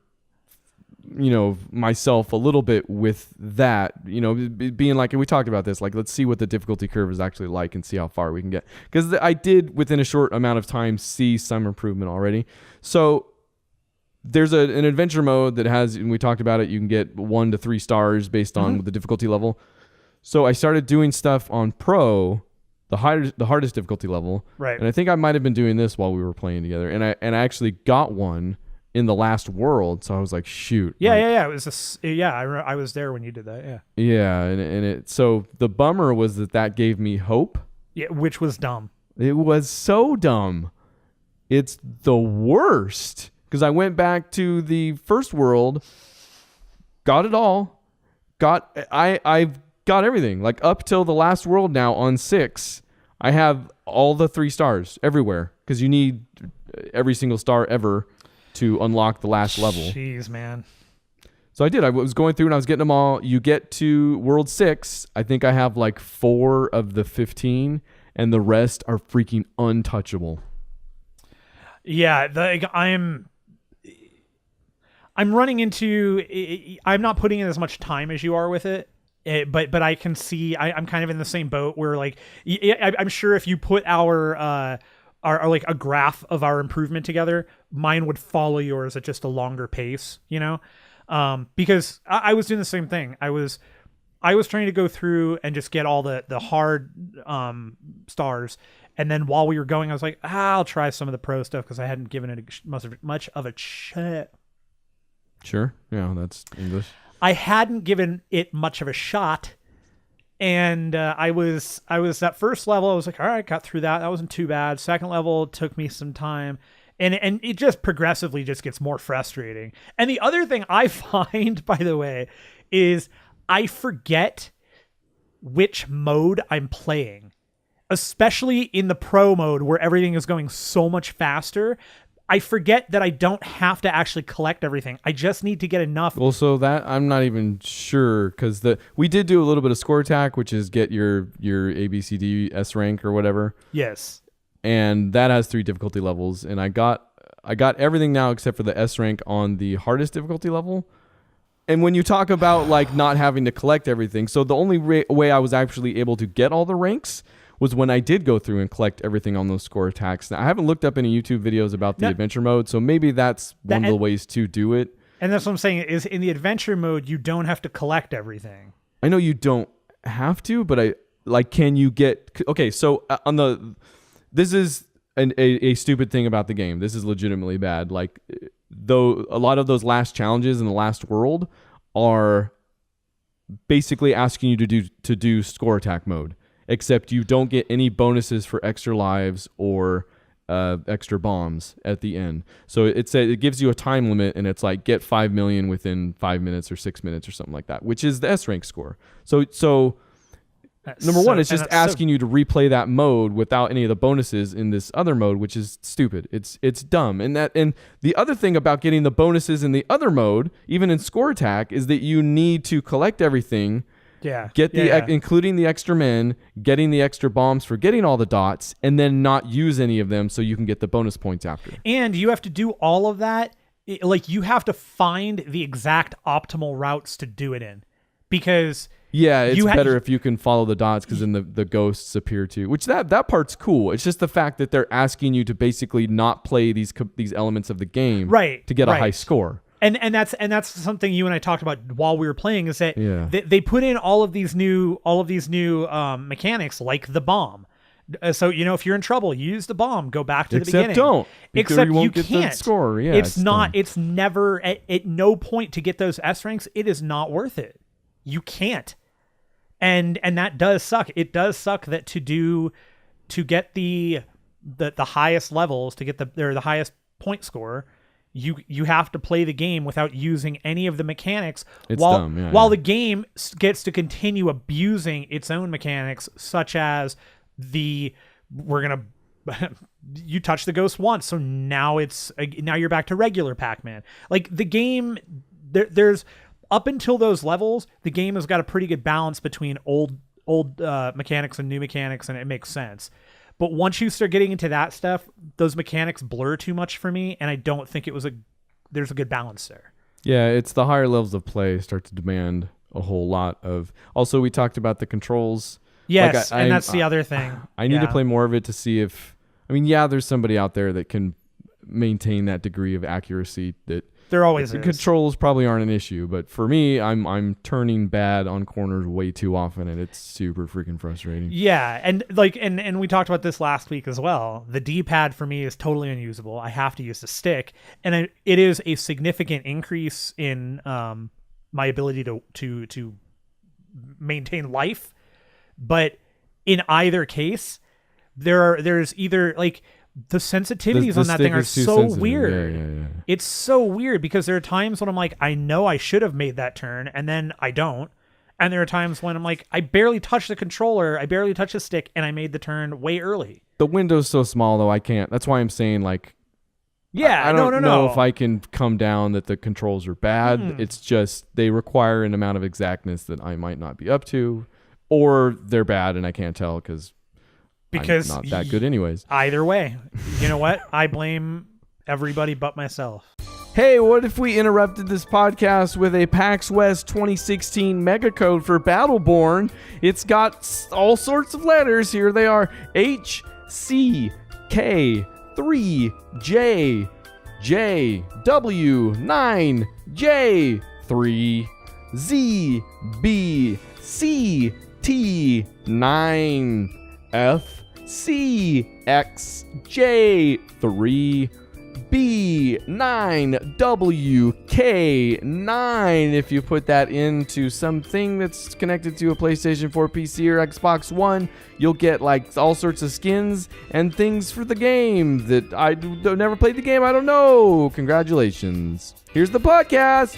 myself a little bit with that, being like, and we talked about this, like, let's see what the difficulty curve is actually like and see how far we can get. Because I did, within a short amount of time, see some improvement already. So there's an adventure mode that has, and we talked about it, you can get 1 to 3 stars based on the difficulty level. So I started doing stuff on Pro, the hardest difficulty level. Right. And I think I might have been doing this while we were playing together. And I actually got one in the last world, so I was like, shoot. Yeah. It was I was there when you did that. Yeah. Yeah, and it. So the bummer was that gave me hope. Yeah, which was dumb. It was so dumb. It's the worst, because I went back to the first world, got it all, I've got everything, like up till the last world now on 6. I have all the 3 stars everywhere, because you need every single star ever to unlock the last level. Jeez, man. So I did. I was going through and I was getting them all. You get to World 6. I think I have like 4 of the 15, and the rest are freaking untouchable. Yeah, I'm running into... I'm not putting in as much time as you are with it. But I can see I'm kind of in the same boat where, like, I'm sure if you put our like a graph of our improvement together, mine would follow yours at just a longer pace, because I was doing the same thing. I was trying to go through and just get all the hard stars, and then while we were going, I was like, I'll try some of the pro stuff, because I hadn't given it much of a shit. Sure, yeah, that's English. I hadn't given it much of a shot, and I was that first level. I was like, all right, got through that. That wasn't too bad. Second level took me some time, and it just progressively just gets more frustrating. And the other thing I find, by the way, is I forget which mode I'm playing, especially in the pro mode where everything is going so much faster. I forget that I don't have to actually collect everything. I just need to get enough. Well, so that I'm not even sure, because we did do a little bit of score attack, which is get your ABCD S rank or whatever. Yes. And that has 3 difficulty levels, and I got everything now except for the S rank on the hardest difficulty level. And when you talk about like not having to collect everything, so the only way I was actually able to get all the ranks was when I did go through and collect everything on those score attacks. Now, I haven't looked up any YouTube videos about the adventure mode, so maybe that's one of the ways to do it. And that's what I'm saying, is in the adventure mode, you don't have to collect everything. I know you don't have to, but can you get... Okay, so this is a stupid thing about the game. This is legitimately bad. Like, though a lot of those last challenges in the last world are basically asking you to do score attack mode, except you don't get any bonuses for extra lives or extra bombs at the end. So it gives you a time limit, and it's like get 5 million within 5 minutes or 6 minutes or something like that, which is the S rank score. So number one, it's just asking you to replay that mode without any of the bonuses in this other mode, which is stupid. It's dumb. And the other thing about getting the bonuses in the other mode, even in score attack, is that you need to collect everything. Yeah. Including the extra men, getting the extra bombs for getting all the dots, and then not use any of them so you can get the bonus points after. And you have to do all of that. Like, you have to find the exact optimal routes to do it in, because yeah, it's better if you can follow the dots, because then the ghosts appear too. Which that part's cool. It's just the fact that they're asking you to basically not play these elements of the game, right, to get a high score. And that's something you and I talked about while we were playing, is that they put in all of these new mechanics, like the bomb. So if you're in trouble, use the bomb, go back to the beginning. Except you won't you get can't. The score. Yeah, it's never at no point to get those S ranks. It is not worth it. You can't. And that does suck. It does suck that to get the highest levels, to get the highest point score, you have to play the game without using any of the mechanics. While the game gets to continue abusing its own mechanics, such as you touch the ghost once, so now you're back to regular Pac-Man. Like the game, there's up until those levels, the game has got a pretty good balance between old mechanics and new mechanics, and it makes sense. But once you start getting into that stuff, those mechanics blur too much for me, and I don't think there's a good balance there. Yeah, it's the higher levels of play start to demand a whole lot of. Also, we talked about the controls. Yes, and that's the other thing. I need to play more of it to see if. I mean, there's somebody out there that can maintain that degree of accuracy. That there always is. Controls probably aren't an issue, but for me, I'm turning bad on corners way too often, and it's super freaking frustrating. Yeah, and and we talked about this last week as well. The D-pad for me is totally unusable. I have to use the stick, and it is a significant increase in my ability to maintain life. But in either case, there's either like. The sensitivities on that thing are so weird. Yeah. It's so weird because there are times when I'm like, I know I should have made that turn, and then I don't. And there are times when I'm like, I barely touched the controller, I barely touched the stick, and I made the turn way early. The window's so small, though, I can't. That's why I'm saying, like, I don't know if I can come down that the controls are bad. It's just they require an amount of exactness that I might not be up to, or they're bad and I can't tell because I'm not that good anyways. Either way, you know what? I blame everybody but myself. Hey, what if we interrupted this podcast with a PAX West 2016 mega code for Battleborn? It's got all sorts of letters. Here they are: H, C, K, 3, J, J, W, 9, J, 3, Z, B, C, T, 9, F, C, X, J, 3, B, 9, W, K, 9. If you put that into something that's connected to a PlayStation 4, PC, or Xbox One, you'll get like all sorts of skins and things for the game that I never played the game. I don't know. Congratulations. Here's the podcast.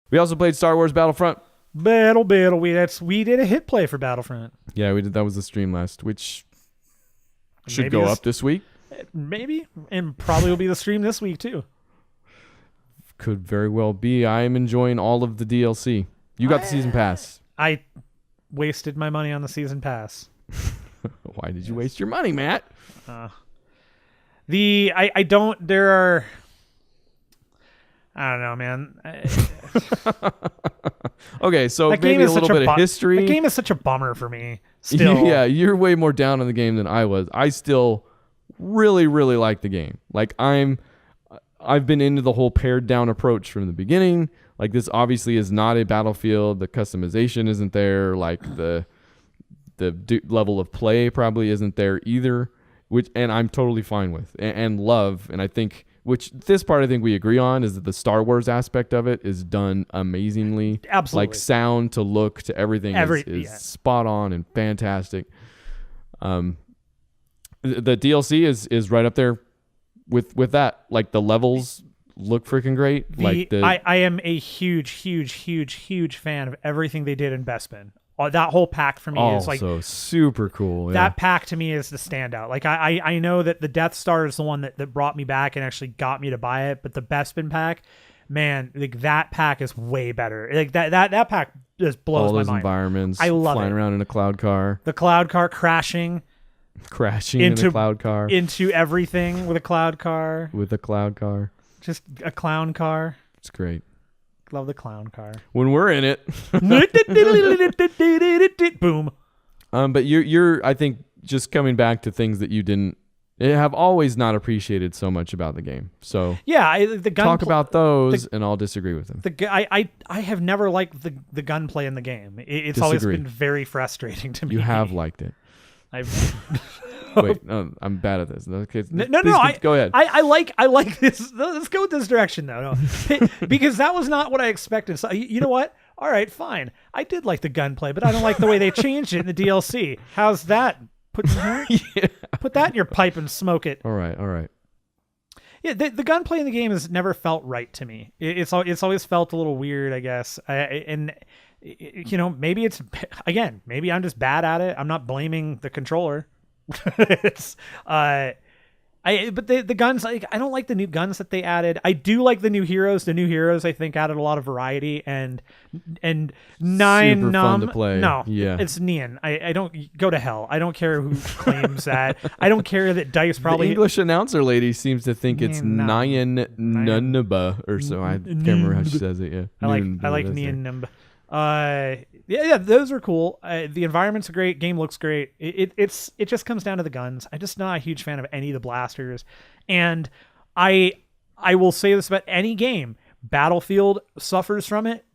We also played Star Wars Battlefront. Battle. We did a hit play for Battlefront. Yeah, we did. That was the stream last, which should go up this week. Maybe, and probably will be the stream this week too. Could very well be. I am enjoying all of the DLC. You got the season pass. I wasted my money on the season pass. Why did you waste your money, Matt? I don't. There are. I don't know, man. Okay, so maybe a little bit of history. The game is such a bummer for me. Still, yeah, you're way more down on the game than I was. I still really, really like the game. Like I've been into the whole pared down approach from the beginning. Like this obviously is not a Battlefield. The customization isn't there. Like the level of play probably isn't there either. And I'm totally fine with and love. And I think. Which this part I think we agree on is that the Star Wars aspect of it is done amazingly. Absolutely. Like sound to look to everything is spot on and fantastic. The DLC is right up there with that. Like the levels look freaking great. I am a huge fan of everything they did in Bespin. That whole pack for me is like so super cool. Yeah. That pack to me is the standout. Like I know that the Death Star is the one that brought me back and actually got me to buy it, but the Bespin pack, man, like that pack is way better. Like that pack just blows my mind. All those environments. I love flying around in a cloud car. The cloud car crashing in a cloud car into everything with a cloud car. Just a clown car. It's great. Love the clown car. When we're in it. Boom. But you're I think just coming back to things that you didn't have always not appreciated so much about the game. So yeah, the gun talk about those, and I'll disagree with them. I have never liked the gunplay in the game. It's always been very frustrating to me. You have liked it. Wait, no, I'm bad at this. Okay, no. Go ahead. I like this. Let's go with this direction though, because that was not what I expected. So you know what? All right, fine. I did like the gunplay, but I don't like the way they changed it in the DLC. How's that? Put that in your pipe and smoke it. All right. Yeah, the gunplay in the game has never felt right to me. It's always felt a little weird, I guess. Maybe maybe I'm just bad at it. I'm not blaming the controller. But the guns, like, I don't like the new guns that they added. I do like the new heroes. The new heroes, I think, added a lot of variety and nine super fun to play. No, yeah, it's Neon. I don't go to hell. I don't care who claims that. I don't care that Dice probably. The English announcer lady seems to think it's Nyan Nunba or so. I can't remember how she says it. Yeah, I like Neon Numb. Yeah, those are cool. The environments are great. Game looks great. It just comes down to the guns. I'm just not a huge fan of any of the blasters, and I will say this about any game. Battlefield suffers from it.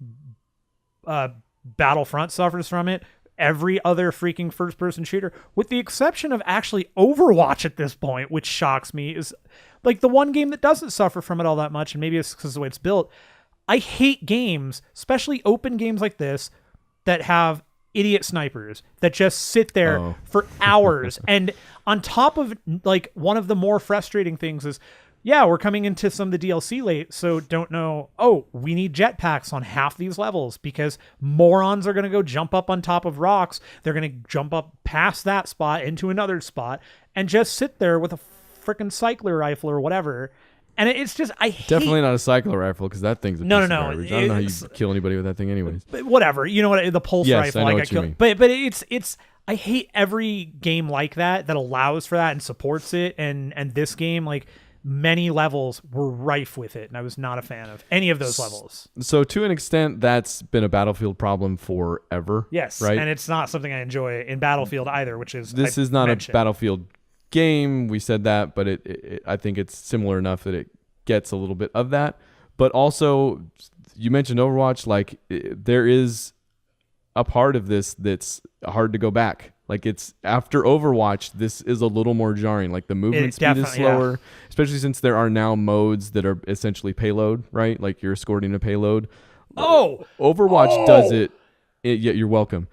Battlefront suffers from it. Every other freaking first-person shooter, with the exception of actually Overwatch at this point, which shocks me, is like the one game that doesn't suffer from it all that much, and maybe it's because of the way it's built. I hate games, especially open games like this, that have idiot snipers that just sit there for hours. And on top of, like, one of the more frustrating things is, yeah, we're coming into some of the DLC late, so don't know, we need jetpacks on half these levels because morons are going to go jump up on top of rocks. They're going to jump up past that spot into another spot and just sit there with a freaking cycler rifle or whatever. And it's just, definitely not a cycler rifle, because that thing's a piece of garbage. I don't know how you kill anybody with that thing anyways. But whatever, you know what, the pulse rifle. I know what you mean. But it's I hate every game like that allows for that and supports it. And this game, like, many levels were rife with it, and I was not a fan of any of those levels. So to an extent, that's been a Battlefield problem forever. Yes, right? And it's not something I enjoy in Battlefield either, which is this is not a Battlefield game. We said that, but I think it's similar enough that it gets a little bit of that. But also, you mentioned Overwatch. Like, there is a part of this that's hard to go back. Like, it's after Overwatch, this is a little more jarring. Like, the movement speed is slower, especially since there are now modes that are essentially payload, right? Like, you're escorting a payload. Overwatch does it. Yeah, you're welcome.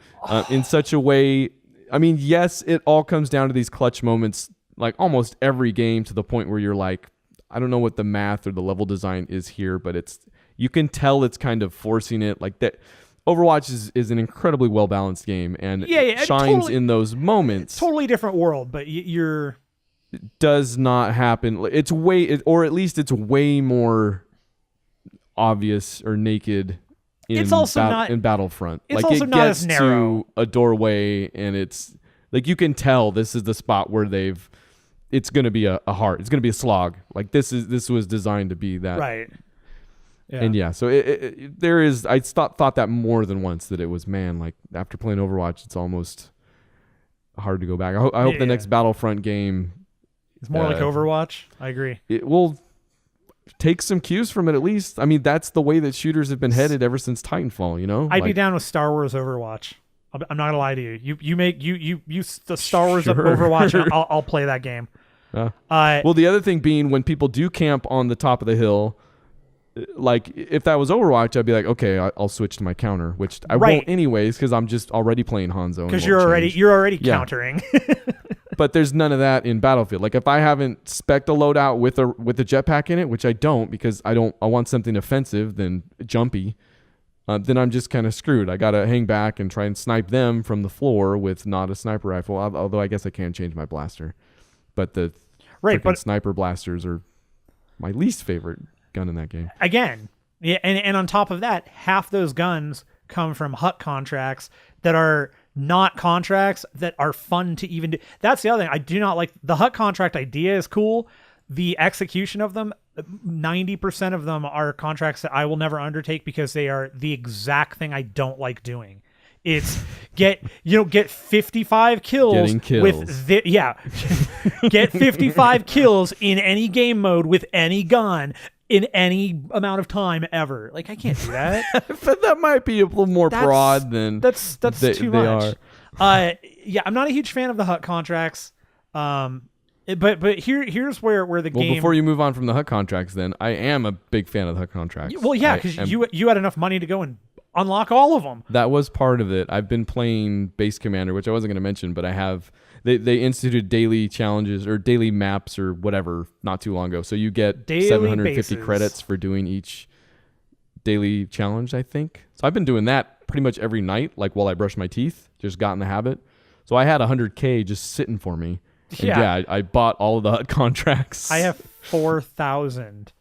In such a way. I mean, yes, it all comes down to these clutch moments, like almost every game, to the point where you're like, I don't know what the math or the level design is here, but you can tell it's kind of forcing it. Like, that Overwatch is an incredibly well-balanced game, and shines totally, in those moments. Totally different world, but you're... It does not happen. It's or at least it's way more obvious or naked in Battlefront. It's also not as narrow. To a doorway, and it's like, you can tell this is the spot where it's going to be a heart. It's going to be a slog. Like, this was designed to be that. Right. Yeah. And so there is. I thought that more than once, that it was, man, like, after playing Overwatch, it's almost hard to go back. I hope the next Battlefront game is more like Overwatch. I agree. It will take some cues from it, at least. I mean, that's the way that shooters have been headed ever since Titanfall. You know, I'd be down with Star Wars Overwatch. I'm not gonna lie to you. You make the Star Wars of Overwatch. And I'll play that game. Well, the other thing being, when people do camp on the top of the hill, like, if that was Overwatch, I'd be like, okay, I'll switch to my counter, which I won't anyways, because I'm just already playing Hanzo. Because you're already countering. But there's none of that in Battlefield. Like, if I haven't spec'd a loadout with a jetpack in it, which I don't, because I want something offensive than jumpy, then I'm just kind of screwed. I gotta hang back and try and snipe them from the floor with not a sniper rifle. Although I guess I can change my blaster, but the sniper blasters are my least favorite gun in that game. Again, yeah, and on top of that, half those guns come from HUT contracts that are not contracts that are fun to even do. That's the other thing. I do not like the HUT contract idea. Is cool. The execution of them, 90% of them are contracts that I will never undertake, because they are the exact thing I don't like doing. It's get 55 kills, Getting kills. with get 55 kills in any game mode with any gun in any amount of time ever. Like, I can't do that. But that might be a little more broad than that's too much. I'm not a huge fan of the HUT contracts. But here's where the game. Before you move on from the HUT contracts, then I am a big fan of the HUT contracts. Well, yeah, because you had enough money to go and unlock all of them. That was part of it. I've been playing Base Commander, which I wasn't going to mention, but I have. They instituted daily challenges or daily maps or whatever not too long ago. So you get daily 750 bases. credits for doing each daily challenge, I think. So I've been doing that pretty much every night, like while I brush my teeth. Just got in the habit. So I had 100K just sitting for me. And I bought all of the HUT contracts. I have 4,000.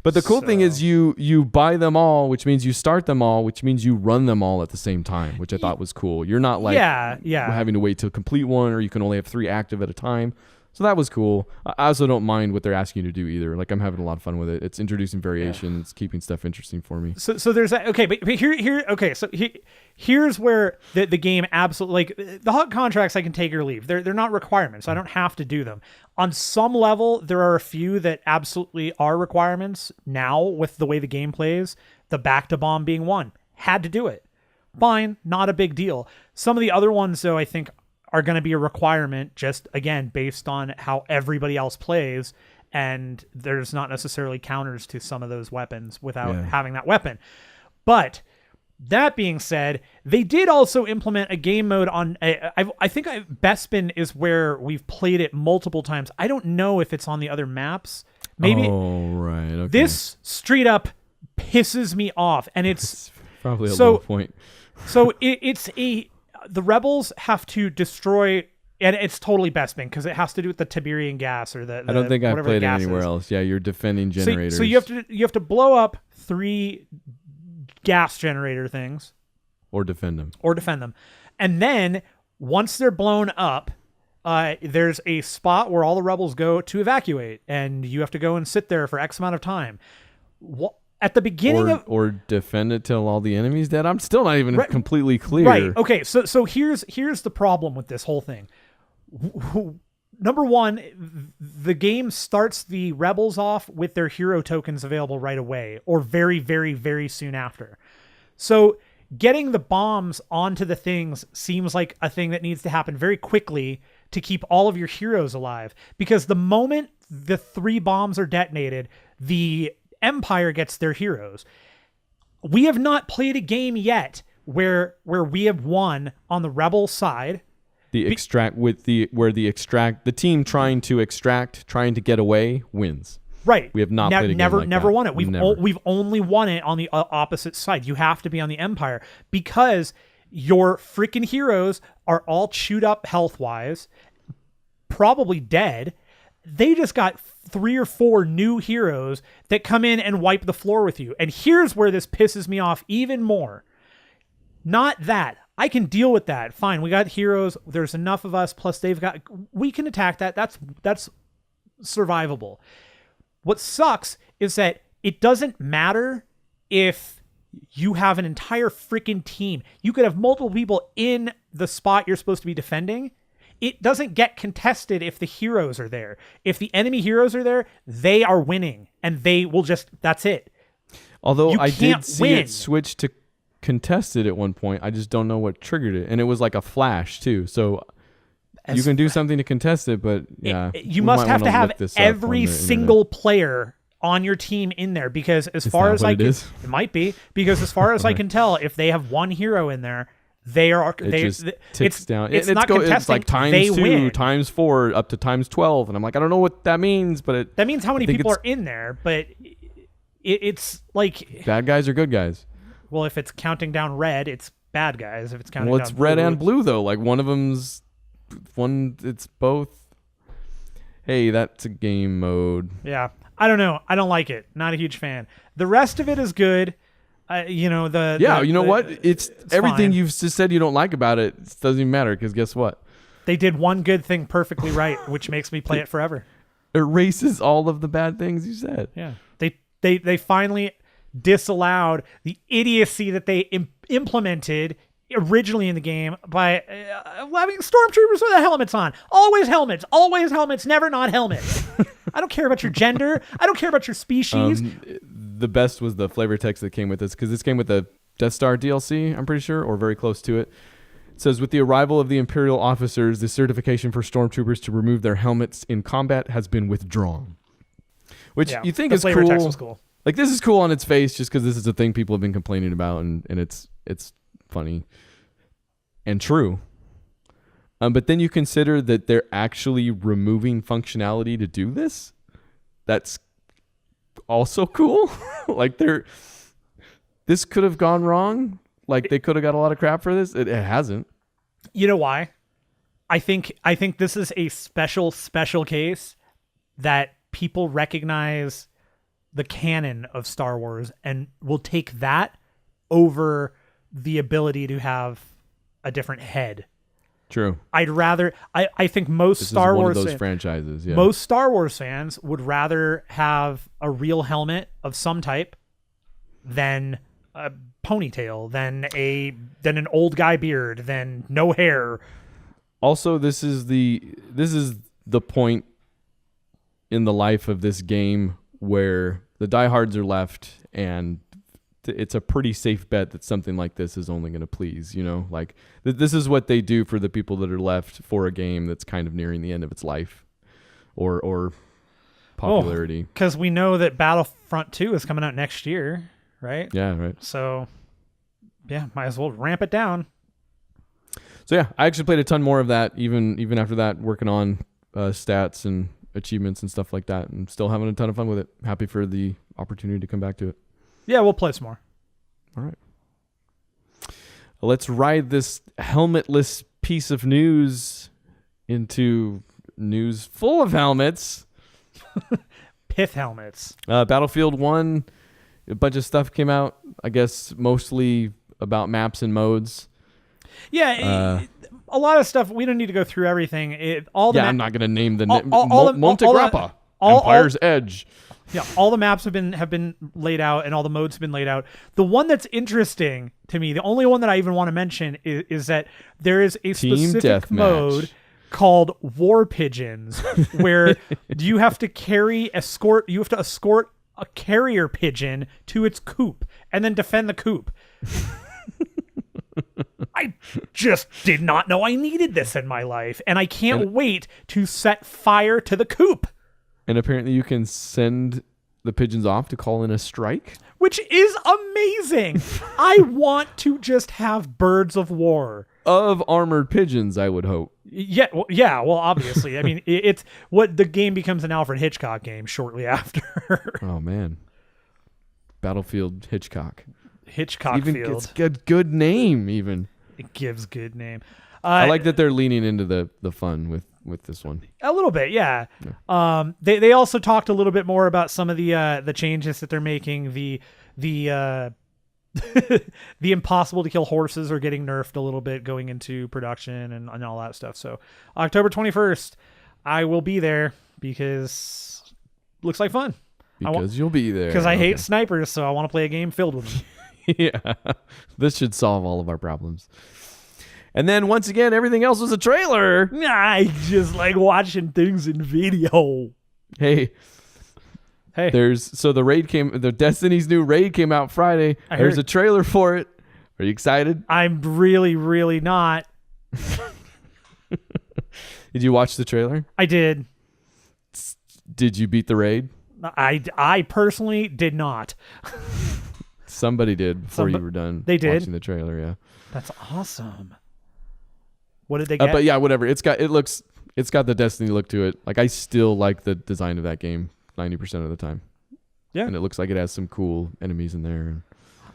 But the cool thing is you buy them all, which means you start them all, which means you run them all at the same time, which I thought was cool. You're not like having to wait to complete one, or you can only have 3 active at a time. So that was cool. I also don't mind what they're asking you to do either. Like, I'm having a lot of fun with it. It's introducing variation. Yeah. It's keeping stuff interesting for me. So there's that. Okay, but here's where the game absolutely, like, the HUT contracts I can take or leave. They're not requirements. I don't have to do them. On some level, there are a few that absolutely are requirements now with the way the game plays. The back to bomb being one. Had to do it. Fine, not a big deal. Some of the other ones, though, I think are going to be a requirement, just, again, based on how everybody else plays, and there's not necessarily counters to some of those weapons without having that weapon. But that being said, they did also implement a game mode on, I think Bespin is where we've played it multiple times. I don't know if it's on the other maps. Maybe. Oh, right. Okay. This straight up pisses me off, and it's probably a low point. So the rebels have to destroy, and it's totally Bespin because it has to do with the Tiberian gas or the I don't think I've played it anywhere else. Yeah, you're defending generators. So you have to blow up 3 gas generator things, or defend them, and then once they're blown up, there's a spot where all the rebels go to evacuate, and you have to go and sit there for X amount of time. At the beginning or defend it till all the enemies dead. I'm still not even completely clear. Right. Okay. So here's the problem with this whole thing. Number one, the game starts the rebels off with their hero tokens available right away, or very, very, very soon after. So getting the bombs onto the things seems like a thing that needs to happen very quickly to keep all of your heroes alive. Because the moment the 3 bombs are detonated, the Empire gets their heroes. We have not played a game yet where we have won on the rebel side. The team trying to get away wins. Right. We have not played a game like never that. won it. We've only won it on the opposite side. You have to be on the Empire because your freaking heroes are all chewed up health-wise, probably dead. They just got 3 or 4 new heroes that come in and wipe the floor with you. And here's where this pisses me off even more. Not that. I can deal with that. Fine, we got heroes. There's enough of us. Plus, we can attack that. That's survivable. What sucks is that it doesn't matter if you have an entire freaking team. You could have multiple people in the spot you're supposed to be defending. It doesn't get contested if the heroes are there. If the enemy heroes are there, they are winning, and they will that's it. Although I did see it switch to contested at one point. I just don't know what triggered it. And it was like a flash too. So you can do something to contest it, but you must have to have every single player on your team in there, because as far as it might be, because as far as I can tell, if they have one hero in there, ticks down. It's not contesting. It's like times 2, times 4, up to times 12, and I'm like, I don't know what that means, but that means how many people are in there. But it's like bad guys or good guys. Well, if it's counting down red, it's bad guys. If it's counting down it's red and blue though. Like one of them's it's both. Hey, that's a game mode. Yeah, I don't know. I don't like it. Not a huge fan. The rest of it is good. You know it's everything fine. You've just said you don't like about it. It doesn't even matter, because guess what? They did one good thing perfectly right, which makes me play it forever. Erases all of the bad things you said. Yeah, they finally disallowed the idiocy that they implemented originally in the game by having stormtroopers with the helmets on. Always helmets, never not helmets. I don't care about your gender. I don't care about your species. The best was the flavor text that came with this, because this came with the Death Star DLC, I'm pretty sure, or very close to it. It says, with the arrival of the Imperial officers, the certification for stormtroopers to remove their helmets in combat has been withdrawn. Which you think is flavor cool. text was cool. Like, this is cool on its face just because this is a thing people have been complaining about, and it's funny and true. But then you consider that they're actually removing functionality to do this. That's also cool. Like, this could have gone wrong. Like, they could have got a lot of crap for this. It hasn't. You know why? I think this is a special case that people recognize the canon of Star Wars and will take that over the ability to have a different head. True. I'd rather. I think most this Star is one Wars of those franchises. Yeah. Most Star Wars fans would rather have a real helmet of some type than a ponytail, than an old guy beard, than no hair. Also, this is the point in the life of this game where the diehards are left, and it's a pretty safe bet that something like this is only going to please, like this is what they do for the people that are left for a game that's kind of nearing the end of its life or popularity. Because we know that Battlefront 2 is coming out next year, right? Yeah, right. So, yeah, might as well ramp it down. So yeah, I actually played a ton more of that, even after that, working on stats and achievements and stuff like that, and still having a ton of fun with it. Happy for the opportunity to come back to it. Yeah, we'll play some more. All right. Let's ride this helmetless piece of news into news full of helmets. Pith helmets. Battlefield 1, a bunch of stuff came out, I guess mostly about maps and modes. Yeah, a lot of stuff. We don't need to go through everything. I'm not going to name the Monte Grappa, Empire's Edge. Yeah, all the maps have been laid out, and all the modes have been laid out. The one that's interesting to me, the only one that I even want to mention, is that there is a specific mode called War Pigeons, where you have to escort a carrier pigeon to its coop and then defend the coop. I just did not know I needed this in my life, and I can't wait to set fire to the coop. And apparently you can send the pigeons off to call in a strike, which is amazing. I want to just have birds of war. Of armored pigeons, I would hope. Yeah, well, obviously. I mean, it's what the game becomes an Alfred Hitchcock game shortly after. Oh, man. Battlefield Hitchcock. Hitchcock Field. It's a good name, even. It gives good name. I like that they're leaning into the fun with this one. A little bit, yeah. They also talked a little bit more about some of the changes that they're making. The the impossible to kill horses are getting nerfed a little bit going into production and all that stuff. So October 21st, I will be there because it looks like fun. Because you'll be there. Because I hate snipers, so I want to play a game filled with them. Yeah, this should solve all of our problems. And then once again, everything else was a trailer. I just like watching things in video. Hey. The Destiny's new raid came out Friday. There's a trailer for it. Are you excited? I'm really, really not. Did you watch the trailer? I did. Did you beat the raid? I personally did not. Somebody did before you were done. They did watching the trailer. Yeah, that's awesome. What did they get? But yeah, whatever. It's got the Destiny look to it. Like, I still like the design of that game 90% of the time. Yeah, and it looks like it has some cool enemies in there.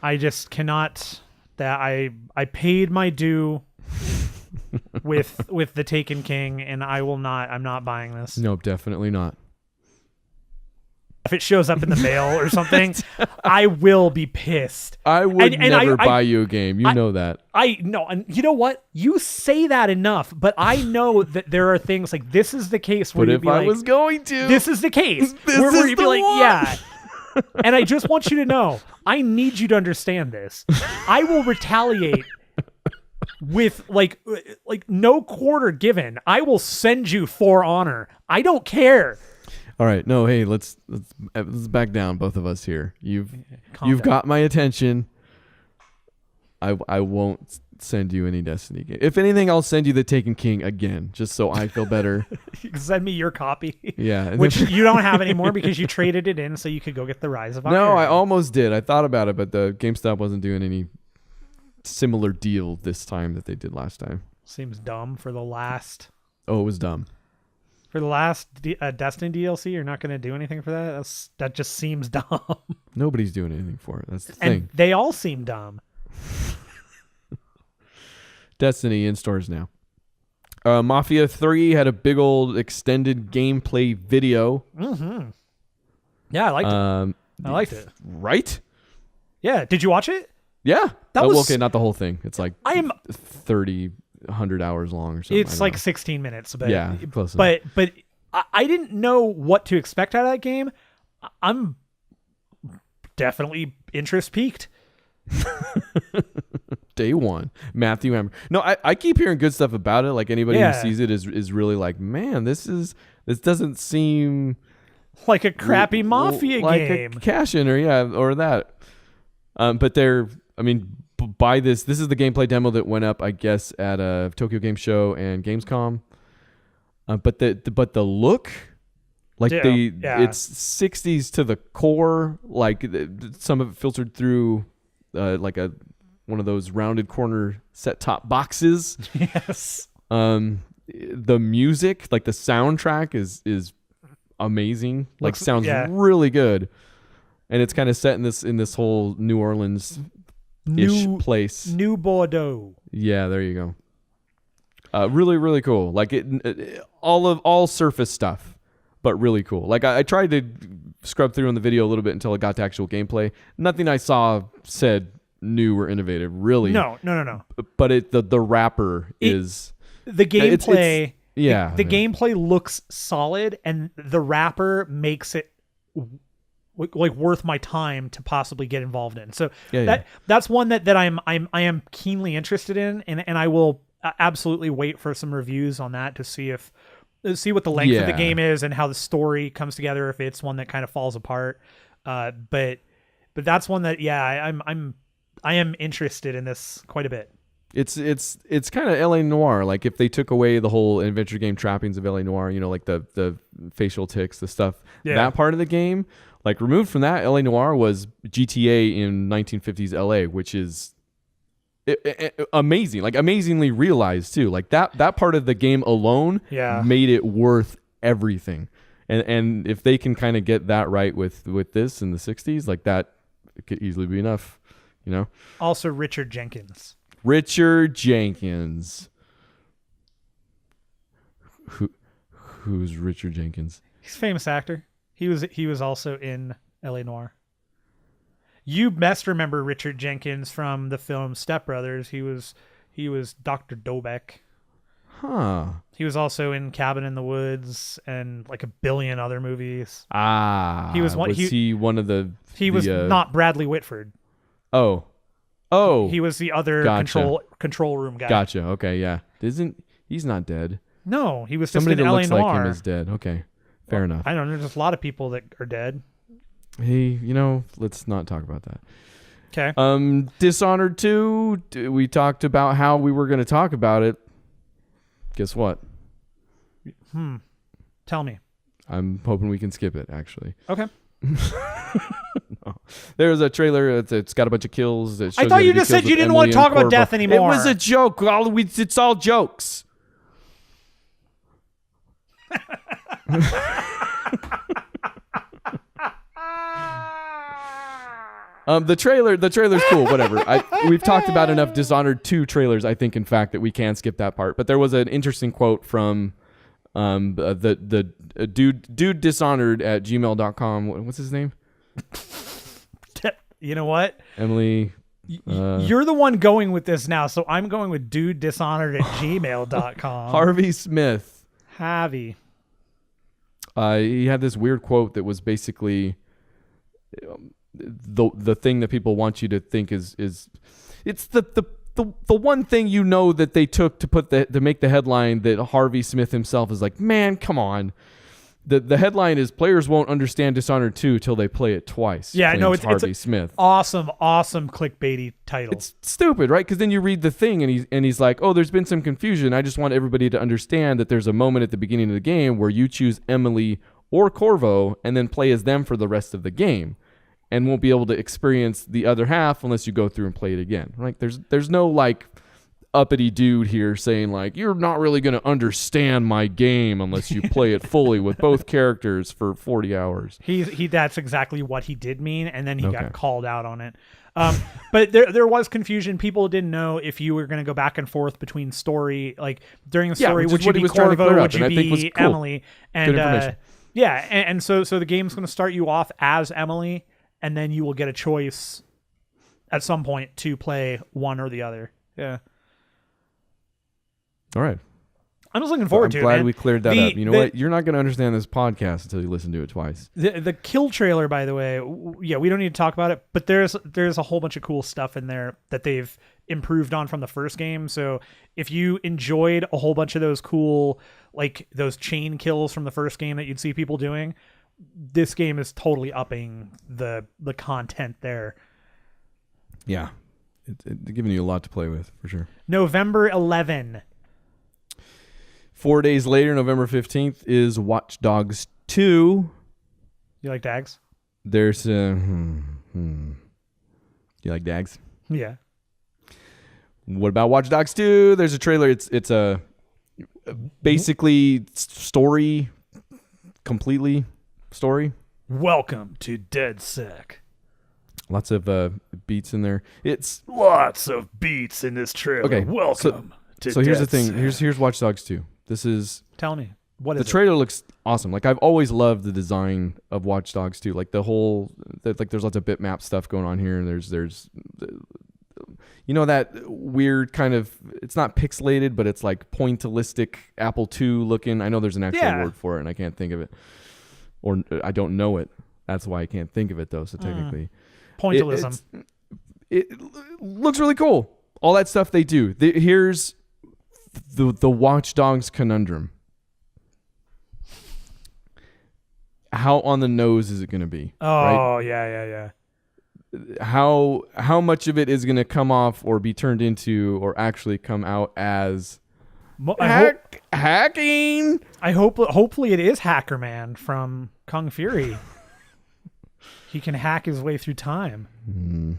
I just cannot. That I paid my due with the Taken King, and I will not. I'm not buying this. Nope, definitely not. If it shows up in the mail or something, I will be pissed. I would never buy you a game. You know that. I know. And you know what? You say that enough, but I know that there are things like this is the case where you'd be like, I was going to. This is the case. Where you'd be like, yeah. And I just want you to know, I need you to understand this. I will retaliate with like no quarter given. I will send you For Honor. I don't care. All right, no, hey, let's back down, both of us here. You've Calm down. got my attention. I won't send you any Destiny game. If anything, I'll send you the Taken King again, just so I feel better. You can send me your copy. Yeah, Which you don't have anymore because you traded it in so you could go get the Rise of Iron. No, I almost did. I thought about it, but the GameStop wasn't doing any similar deal this time that they did last time. Seems dumb for the last. Oh, it was dumb. For the last Destiny DLC, you're not going to do anything for that? That just seems dumb. Nobody's doing anything for it. That's the And thing. they all seem dumb. Destiny in stores now. Mafia 3 had a big old extended gameplay video. Mm-hmm. Yeah, I liked it. I liked it. Right? Yeah. Did you watch it? Yeah. That was okay, not the whole thing. It's like 100 hours long or something. It's like 16 minutes. But yeah, close enough. But I didn't know what to expect out of that game. I'm definitely interest piqued. Day one, Matthew Amb0rg. No, I keep hearing good stuff about it. Like anybody Yeah. who sees it is really like, man, this doesn't seem Like a crappy Mafia like game. a cash in or that. But by this is the gameplay demo that went up, I guess, at a Tokyo Game Show and Gamescom. But the look, like it's 60s to the core. Like some of it filtered through, like one of those rounded corner set top boxes. Yes. The music, like the soundtrack, is amazing. Like sounds really good, and it's kind of set in this whole New Orleans ish place. New Bordeaux. Yeah, there you go. Really, really cool. Like all surface stuff, but really cool. Like I tried to scrub through on the video a little bit until it got to actual gameplay. Nothing I saw said new or innovative, really. No. But the wrapper is the gameplay. The gameplay looks solid, and the wrapper makes it like worth my time to possibly get involved in. So that's one that I am keenly interested in, and I will absolutely wait for some reviews on that to see what the length of the game is and how the story comes together, if it's one that kind of falls apart. But that's one that I am interested in this quite a bit. It's kind of LA Noire. Like if they took away the whole adventure game trappings of LA Noire, like the facial tics, the stuff, that part of the game, like removed from that, LA Noire was GTA in 1950s LA, which is amazing, like amazingly realized too. Like that part of the game alone made it worth everything. And if they can kind of get that right with this in the 60s, like that, it could easily be enough, Also Richard Jenkins. Who's Richard Jenkins? He's a famous actor. He was also in LA Noire. You best remember Richard Jenkins from the film Step Brothers. He was Dr. Dobeck. Huh. He was also in Cabin in the Woods and like a billion other movies. He was one. He one of the? He was not Bradley Whitford. Oh. He was the other control room guy. Gotcha. Okay, yeah. He's not dead? No, he was just somebody in that LA looks Noire. like him is dead. Okay, fair enough. I don't know. There's a lot of people that are dead. Hey, let's not talk about that. Okay. Dishonored 2. We talked about how we were going to talk about it. Guess what? Tell me. I'm hoping we can skip it. Actually. Okay. No. There's a trailer. It's got a bunch of kills. I thought you just said you didn't want to talk about death anymore. It was a joke. It's all jokes. The trailer's cool. Whatever. We've talked about enough Dishonored 2 trailers. I think, in fact, that we can skip that part. But there was an interesting quote from the dude Dishonored at gmail.com. What's his name? You know what? Emily. You're the one going with this now, so I'm going with dudedishonored@gmail.com. Harvey Smith. Harvey. He had this weird quote that was basically the thing that people want you to think is it's the the one thing that they took to make the headline that Harvey Smith himself is like, man, come on. The headline is players won't understand Dishonored 2 till they play it twice. Yeah, no, it's Harvey Smith. Awesome clickbaity title. It's stupid, right? Because then you read the thing and he's like, oh, there's been some confusion. I just want everybody to understand that there's a moment at the beginning of the game where you choose Emily or Corvo and then play as them for the rest of the game, and won't be able to experience the other half unless you go through and play it again. Like there's no like uppity dude here saying like, you're not really going to understand my game unless you play it fully with both characters for 40 hours. That's exactly what he did mean, and then he got called out on it. But there was confusion. People didn't know if you were going to go back and forth between story, like during the story, would you be Corvo, would you be Emily? And and so the game's going to start you off as Emily, and then you will get a choice at some point to play one or the other. Yeah. All right. I'm just looking forward to it. I'm glad we cleared that up. You know what? You're not going to understand this podcast until you listen to it twice. The kill trailer, by the way, yeah, we don't need to talk about it, but there's a whole bunch of cool stuff in there that they've improved on from the first game. So if you enjoyed a whole bunch of those cool, like those chain kills from the first game that you'd see people doing, this game is totally upping the content there. Yeah. It's giving you a lot to play with, for sure. November 11. 4 days later, November 15th, is Watch Dogs 2. You like Dags? There's You like Dags? Yeah. What about Watch Dogs 2? There's a trailer. It's a basically story, completely story. Welcome to DedSec. Lots of beats in there. It's lots of beats in this trailer. Okay, welcome to So here's the thing. Here's Watch Dogs 2. This is... Tell me. What is the trailer looks awesome. Like, I've always loved the design of Watch Dogs 2. Like, the whole... Like, there's lots of bitmap stuff going on here. And there's you know, that weird kind of... It's not pixelated, but it's like pointillistic Apple II looking. I know there's an actual word for it, and I can't think of it. Or I don't know it. That's why I can't think of it, though. So technically... Pointillism. It looks really cool. All that stuff they do. Here's the Watch Dogs conundrum. How on the nose is it going to be? Oh, right? yeah. How much of it is going to come off or be turned into or actually come out as hacking? Hopefully it is Hacker Man from Kung Fury. He can hack his way through time. And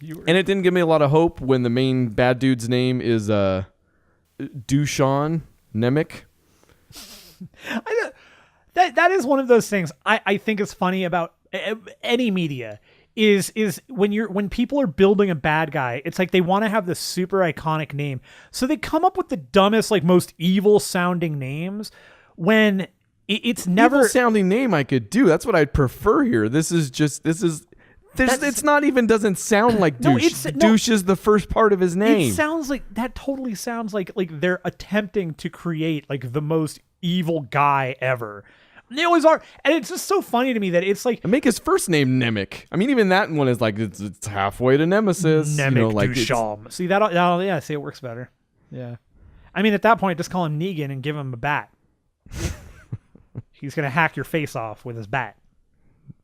it didn't give me a lot of hope when the main bad dude's name is Dusan Nemec. That is one of those things I think is funny about any media is when people are building a bad guy, it's like they want to have this super iconic name. So they come up with the dumbest, like most evil sounding names when it's never evil sounding name I could do. That's what I'd prefer here. It's not even doesn't sound like douche. Douche is the first part of his name. It sounds like that totally sounds like they're attempting to create like the most evil guy ever. They always are, and it's just so funny to me that it's like make his first name Nemec. I mean, even that one is like it's halfway to Nemesis. Nemec Dusham. See that? Yeah, see it works better. Yeah, I mean at that point, just call him Negan and give him a bat. He's gonna hack your face off with his bat.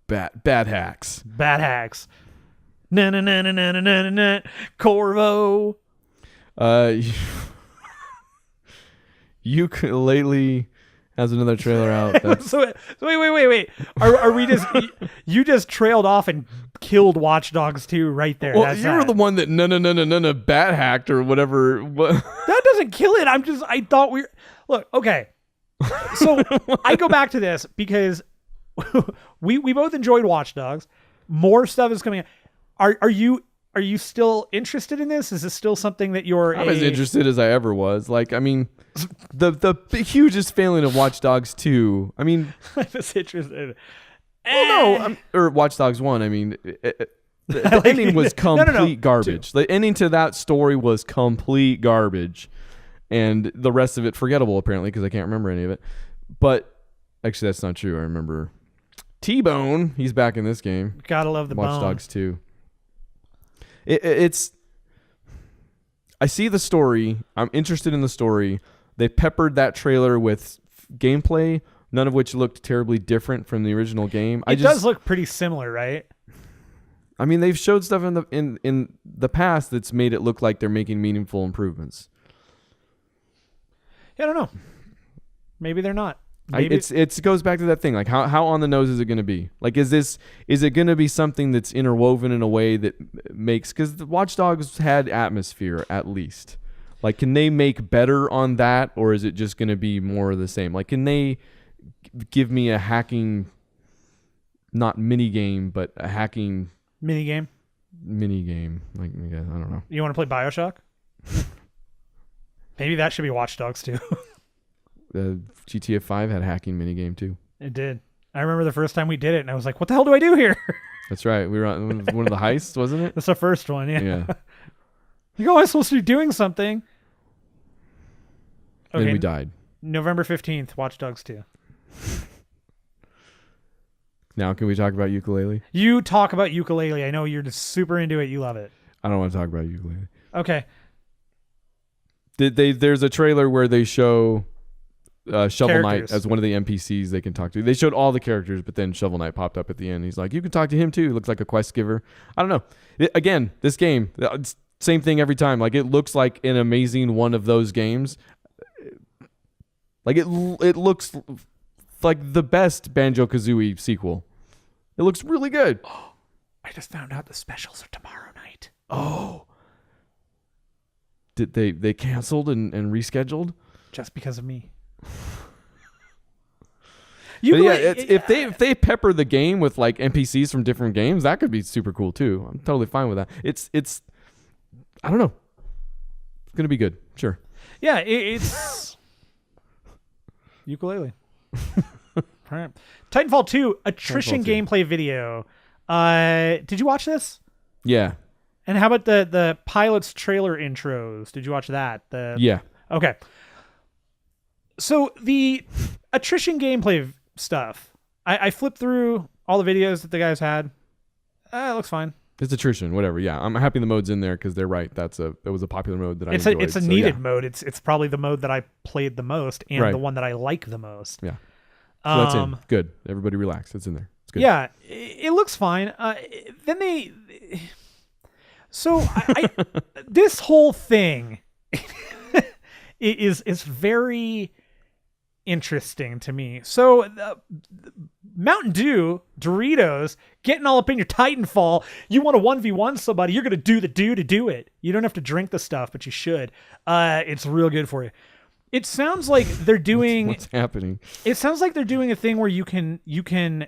Bad hacks. Bad hacks. Na Corvo. Yooka Laylee has another trailer out. So wait. Are we just you just trailed off and killed Watch Dogs 2 right there? Well, you were the one that no bat hacked or whatever. That doesn't kill it. I thought look, okay. So I go back to this because we both enjoyed Watch Dogs. More stuff is coming out. Are you still interested in this? Is this still something that you're as interested as I ever was? Like, I mean, the hugest failing of Watch Dogs 2. I mean, I was interested. Well, no, or Watch Dogs 1. I mean, the ending was complete garbage. The ending to that story was complete garbage. And the rest of it forgettable, apparently, because I can't remember any of it. But actually, that's not true. I remember T-Bone. He's back in this game. Gotta love the Watch bone. Dogs 2. It's I see the story. I'm interested in the story. They peppered that trailer with gameplay, none of which looked terribly different from the original game. It does look pretty similar, right? I mean, they've showed stuff in the past that's made it look like they're making meaningful improvements. Yeah, I don't know. Maybe they're not. Maybe It goes back to that thing. Like, how on the nose is it going to be? Like, is it going to be something that's interwoven in a way that makes, because the Watch Dogs had atmosphere at least. Like, can they make better on that, or is it just going to be more of the same? Like, can they give me a hacking, not mini game, but a hacking mini game? Like, I don't know. You want to play BioShock? Maybe that should be Watch Dogs too. GTA 5 had hacking minigame too. It did. I remember the first time we did it, and I was like, what the hell do I do here? That's right. We were on one of the heists, wasn't it? That's the first one, yeah. Yeah. Like, oh, I'm supposed to be doing something. Okay. Then we died. November 15th, Watch Dogs 2. Now, can we talk about Yooka Laylee? You talk about Yooka Laylee. I know you're just super into it. You love it. I don't want to talk about Yooka Laylee. Okay. There's a trailer where they show Shovel Knight Characters. as one of the NPCs they can talk to. They showed all the characters, but then Shovel Knight popped up at the end. He's like, you can talk to him too. He looks like a quest giver. I don't know. Again, this game, it's same thing every time. Like, it looks like an amazing one of those games. Like, it looks like the best Banjo-Kazooie sequel. It looks really good. I just found out the specials are tomorrow night. Oh. Did they canceled and rescheduled? Just because of me. If they pepper the game with like NPCs from different games, that could be super cool too. I'm totally fine with that. It's I don't know. It's gonna be good, sure. Yeah, it's ukulele. All right. Titanfall 2 attrition gameplay video. Did you watch this? Yeah. And how about the pilot's trailer intros? Did you watch that? Yeah. Okay. So the attrition gameplay stuff, I flipped through all the videos that the guys had. It looks fine. It's attrition, whatever. Yeah, I'm happy the mode's in there because they're right. That was a popular mode that I enjoyed. It's a needed mode. It's probably the mode that I played the most and the one that I like the most. Yeah. So that's in. Good. Everybody relax. It's in there. It's good. Yeah, it looks fine. Then they... So I this whole thing is very interesting to me. So Mountain Dew, Doritos, getting all up in your Titanfall. You want to 1v1 somebody, you're going to do the do to do it. You don't have to drink the stuff, but you should. It's real good for you. It sounds like they're doing... What's happening? It sounds like they're doing a thing where you can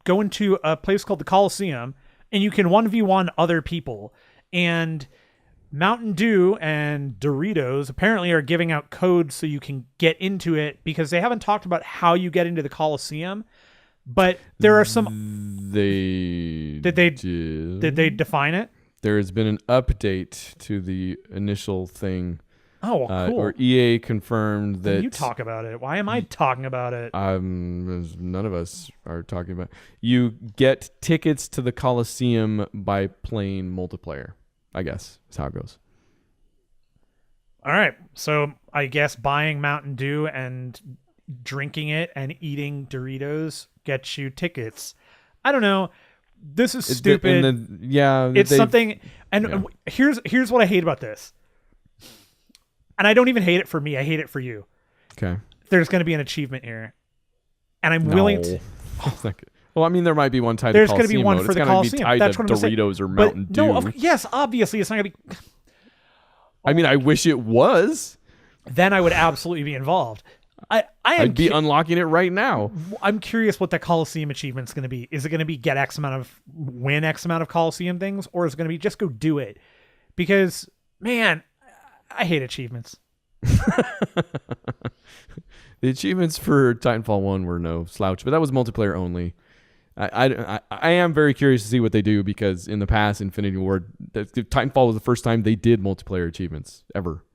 go into a place called the Coliseum and you can 1v1 other people. And Mountain Dew and Doritos apparently are giving out codes so you can get into it, because they haven't talked about how you get into the Coliseum. But there are some... Did they define it? There has been an update to the initial thing. Oh, cool. Or EA confirmed that... You talk about it. Why am I talking about it? None of us are talking about it. You get tickets to the Coliseum by playing multiplayer, I guess, is how it goes. All right. So I guess buying Mountain Dew and drinking it and eating Doritos gets you tickets. I don't know. This is stupid. It's something... And here's what I hate about this. And I don't even hate it for me. I hate it for you. Okay. There's going to be an achievement here. And I'm willing to... Well, I mean, there might be one tied There's to going to be one mode. for it's the Coliseum. Tied That's to what I'm saying. Doritos or Mountain Dew. No, yes, obviously it's not going to be... I mean, I wish it was. Then I would absolutely be involved. I'd be unlocking it right now. I'm curious what that Coliseum achievement's going to be. Is it going to be win X amount of Coliseum things? Or is it going to be just go do it? Because, man, I hate achievements. The achievements for Titanfall 1 were no slouch, but that was multiplayer only. I am very curious to see what they do, because in the past, Infinity Ward, Titanfall was the first time they did multiplayer achievements ever.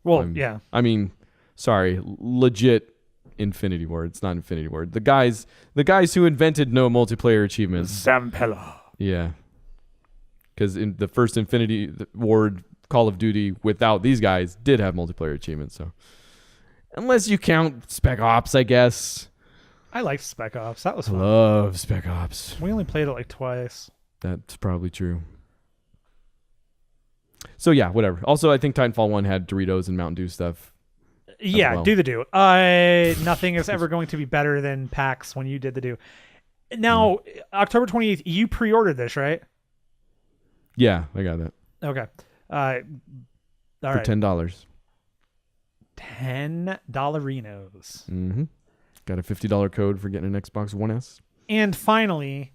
Well, yeah. I mean, sorry, legit Infinity Ward. It's not Infinity Ward. The guys who invented no multiplayer achievements. Zampella. Yeah. Because in the first Infinity Ward Call of Duty without these guys did have multiplayer achievements. So unless you count Spec Ops, I guess. I liked Spec Ops. That was fun. Love Spec Ops. We only played it like twice. That's probably true. So yeah, whatever. Also, I think Titanfall 1 had Doritos and Mountain Dew stuff. Yeah, well. do the do. Nothing is ever going to be better than PAX when you did the do. Now, October 28th, you pre-ordered this, right? Yeah, I got that. Okay. All for right. $10. $10 Mm-hmm. Got a $50 code for getting an Xbox One S. And finally,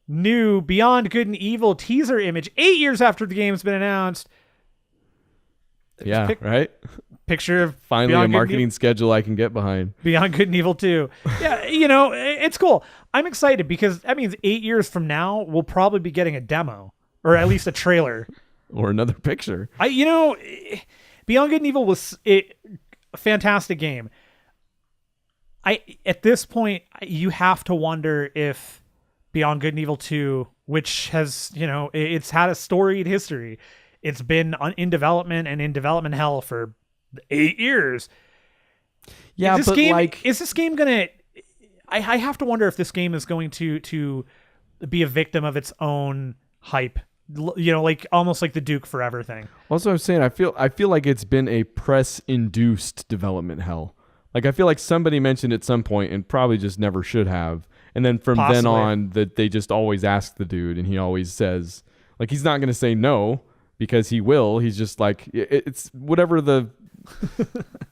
new Beyond Good and Evil teaser image 8 years after the game's been announced. Yeah, right? Picture of finally Beyond a marketing schedule I can get behind. Beyond Good and Evil 2. Yeah, it's cool. I'm excited because that means 8 years from now, we'll probably be getting a demo or at least a trailer. Or another picture. Beyond Good and Evil was a fantastic game. At this point, you have to wonder if Beyond Good and Evil 2, which has, it's had a storied history. It's been in development and in development hell for 8 years. Yeah, is this game gonna? I have to wonder if this game is going to be a victim of its own hype. Like almost like the Duke Forever thing. Also, I'm saying I feel like it's been a press-induced development hell. Like I feel like somebody mentioned at some point and probably just never should have. And then from then on, that they just always ask the dude, and he always says, like, he's not going to say no because he will. He's just like, it's whatever the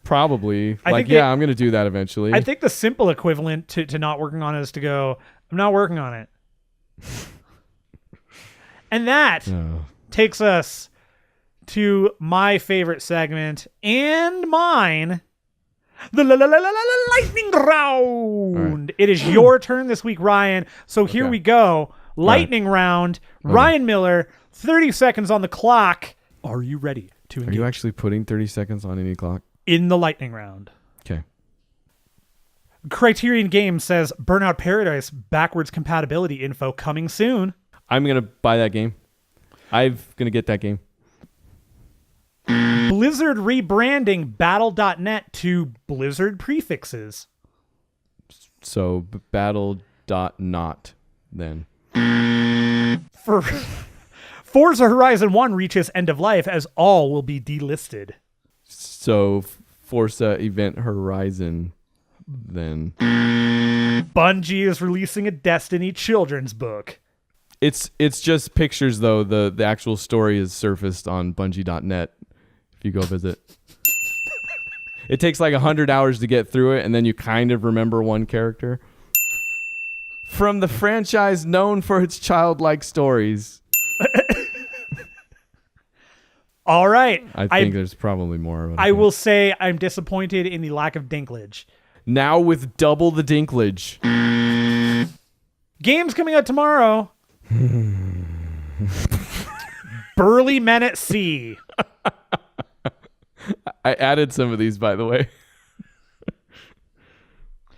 probably like. Yeah, I'm going to do that eventually. I think the simple equivalent to not working on it is to go, I'm not working on it. And that takes us to my favorite segment and mine, the lightning round. Right. It is your turn this week, Ryan. So here we go. Lightning round. Ryan Miller, 30 seconds on the clock. Are you ready to engage? Are you actually putting 30 seconds on any clock? In the lightning round. Okay. Criterion Games says Burnout Paradise backwards compatibility info coming soon. I'm going to buy that game. I'm going to get that game. Blizzard rebranding Battle.net to Blizzard prefixes. So Battle.not then. Forza Horizon 1 reaches end of life as all will be delisted. So Forza Event Horizon then. Bungie is releasing a Destiny children's book. It's just pictures though. The actual story is surfaced on Bungie.net. If you go visit, it takes like 100 hours to get through it, and then you kind of remember one character from the franchise known for its childlike stories. All right, I think there's probably more. I will say I'm disappointed in the lack of dinklage. Now with double the dinklage. Games coming out tomorrow. Burly Men at Sea. I added some of these, by the way.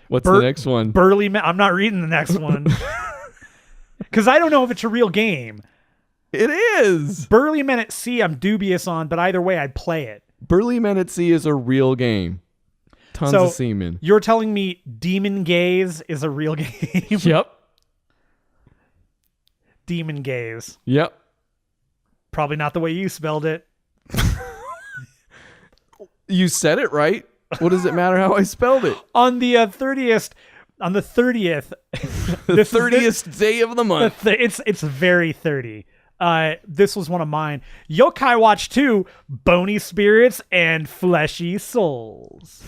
What's the next one? Burly Men. I'm not reading the next one because I don't know if it's a real game. It is. Burly Men at Sea. I'm dubious on, but either way, I'd play it. Burly Men at Sea is a real game. Tons of semen. You're telling me Demon Gaze is a real game? Yep. Demon Gaze. Yep. Probably not the way you spelled it. You said it right. What does it matter how I spelled it? On the 30th, the 30th day of the month. It's very 30. This was one of mine. Yokai Watch 2, Bony Spirits and Fleshy Souls.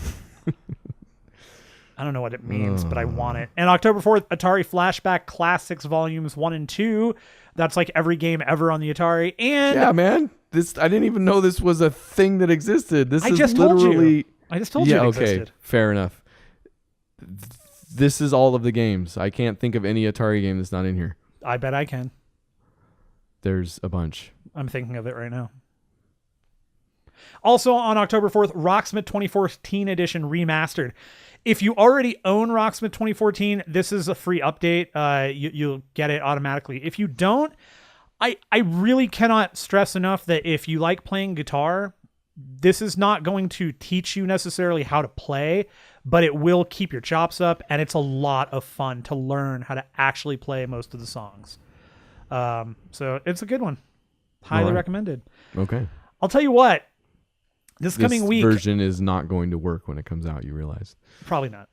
I don't know what it means, but I want it. And October 4th, Atari Flashback Classics Volumes 1 and 2. That's like every game ever on the Atari. And yeah, man. I didn't even know this was a thing that existed. I just told you it existed. Fair enough. This is all of the games. I can't think of any Atari game that's not in here. I bet I can. There's a bunch. I'm thinking of it right now. Also on October 4th, Rocksmith 2014 edition remastered. If you already own Rocksmith 2014, this is a free update. You'll get it automatically. If you don't, I really cannot stress enough that if you like playing guitar, this is not going to teach you necessarily how to play, but it will keep your chops up, and it's a lot of fun to learn how to actually play most of the songs. So it's a good one. Highly recommended. Okay. I'll tell you what. This coming week version is not going to work when it comes out, you realize. Probably not.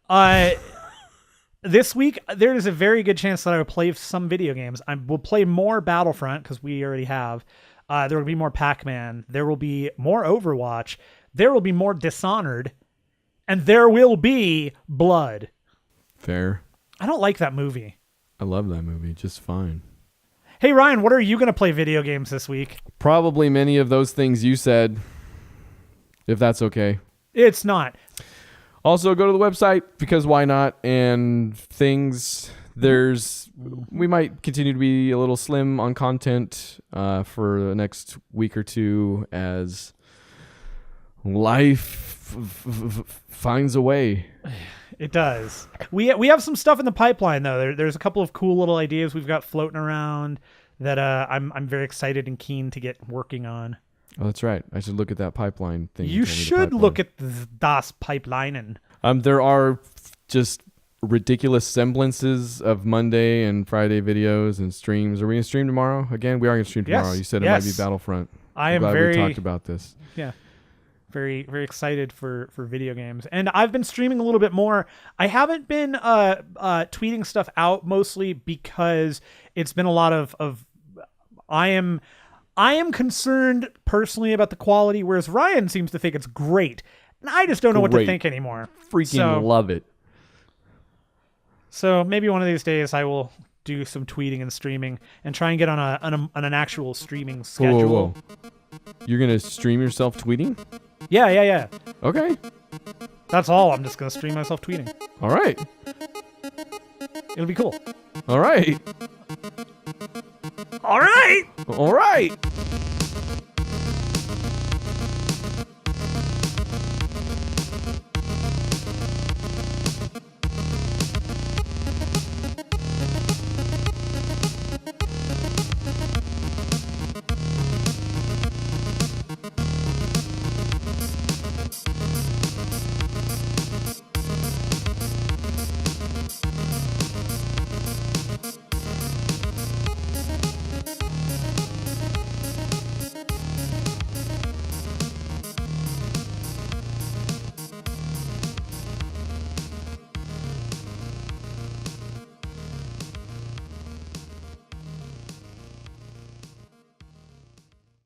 This week, there is a very good chance that I will play some video games. I will play more Battlefront, because we already have. There will be more Pac-Man. There will be more Overwatch. There will be more Dishonored. And there will be Blood. Fair. I don't like that movie. I love that movie just fine. Hey, Ryan, what are you going to play video games this week? Probably many of those things you said, if that's okay. It's not. Also, go to the website, because why not? And we might continue to be a little slim on content for the next week or two as life finds a way. It does. We have some stuff in the pipeline, though. There's a couple of cool little ideas we've got floating around that I'm very excited and keen to get working on. Oh, that's right. I should look at that pipeline thing. You should look at das Pipelinen. There are just ridiculous semblances of Monday and Friday videos and streams. Are we going to stream tomorrow? Again, we are going to stream tomorrow. Yes. You said it might be Battlefront. I'm glad very... we talked about this. Yeah. Very, very excited for video games. And I've been streaming a little bit more. I haven't been tweeting stuff out, mostly because it's been a lot of I am concerned personally about the quality, whereas Ryan seems to think it's great. And I just don't know what to think anymore. Freaking love it. So maybe one of these days I will do some tweeting and streaming and try and get on an actual streaming schedule. Whoa. You're going to stream yourself tweeting? Yeah. Okay. That's all. I'm just going to stream myself tweeting. All right. It'll be cool. All right. All right. All right.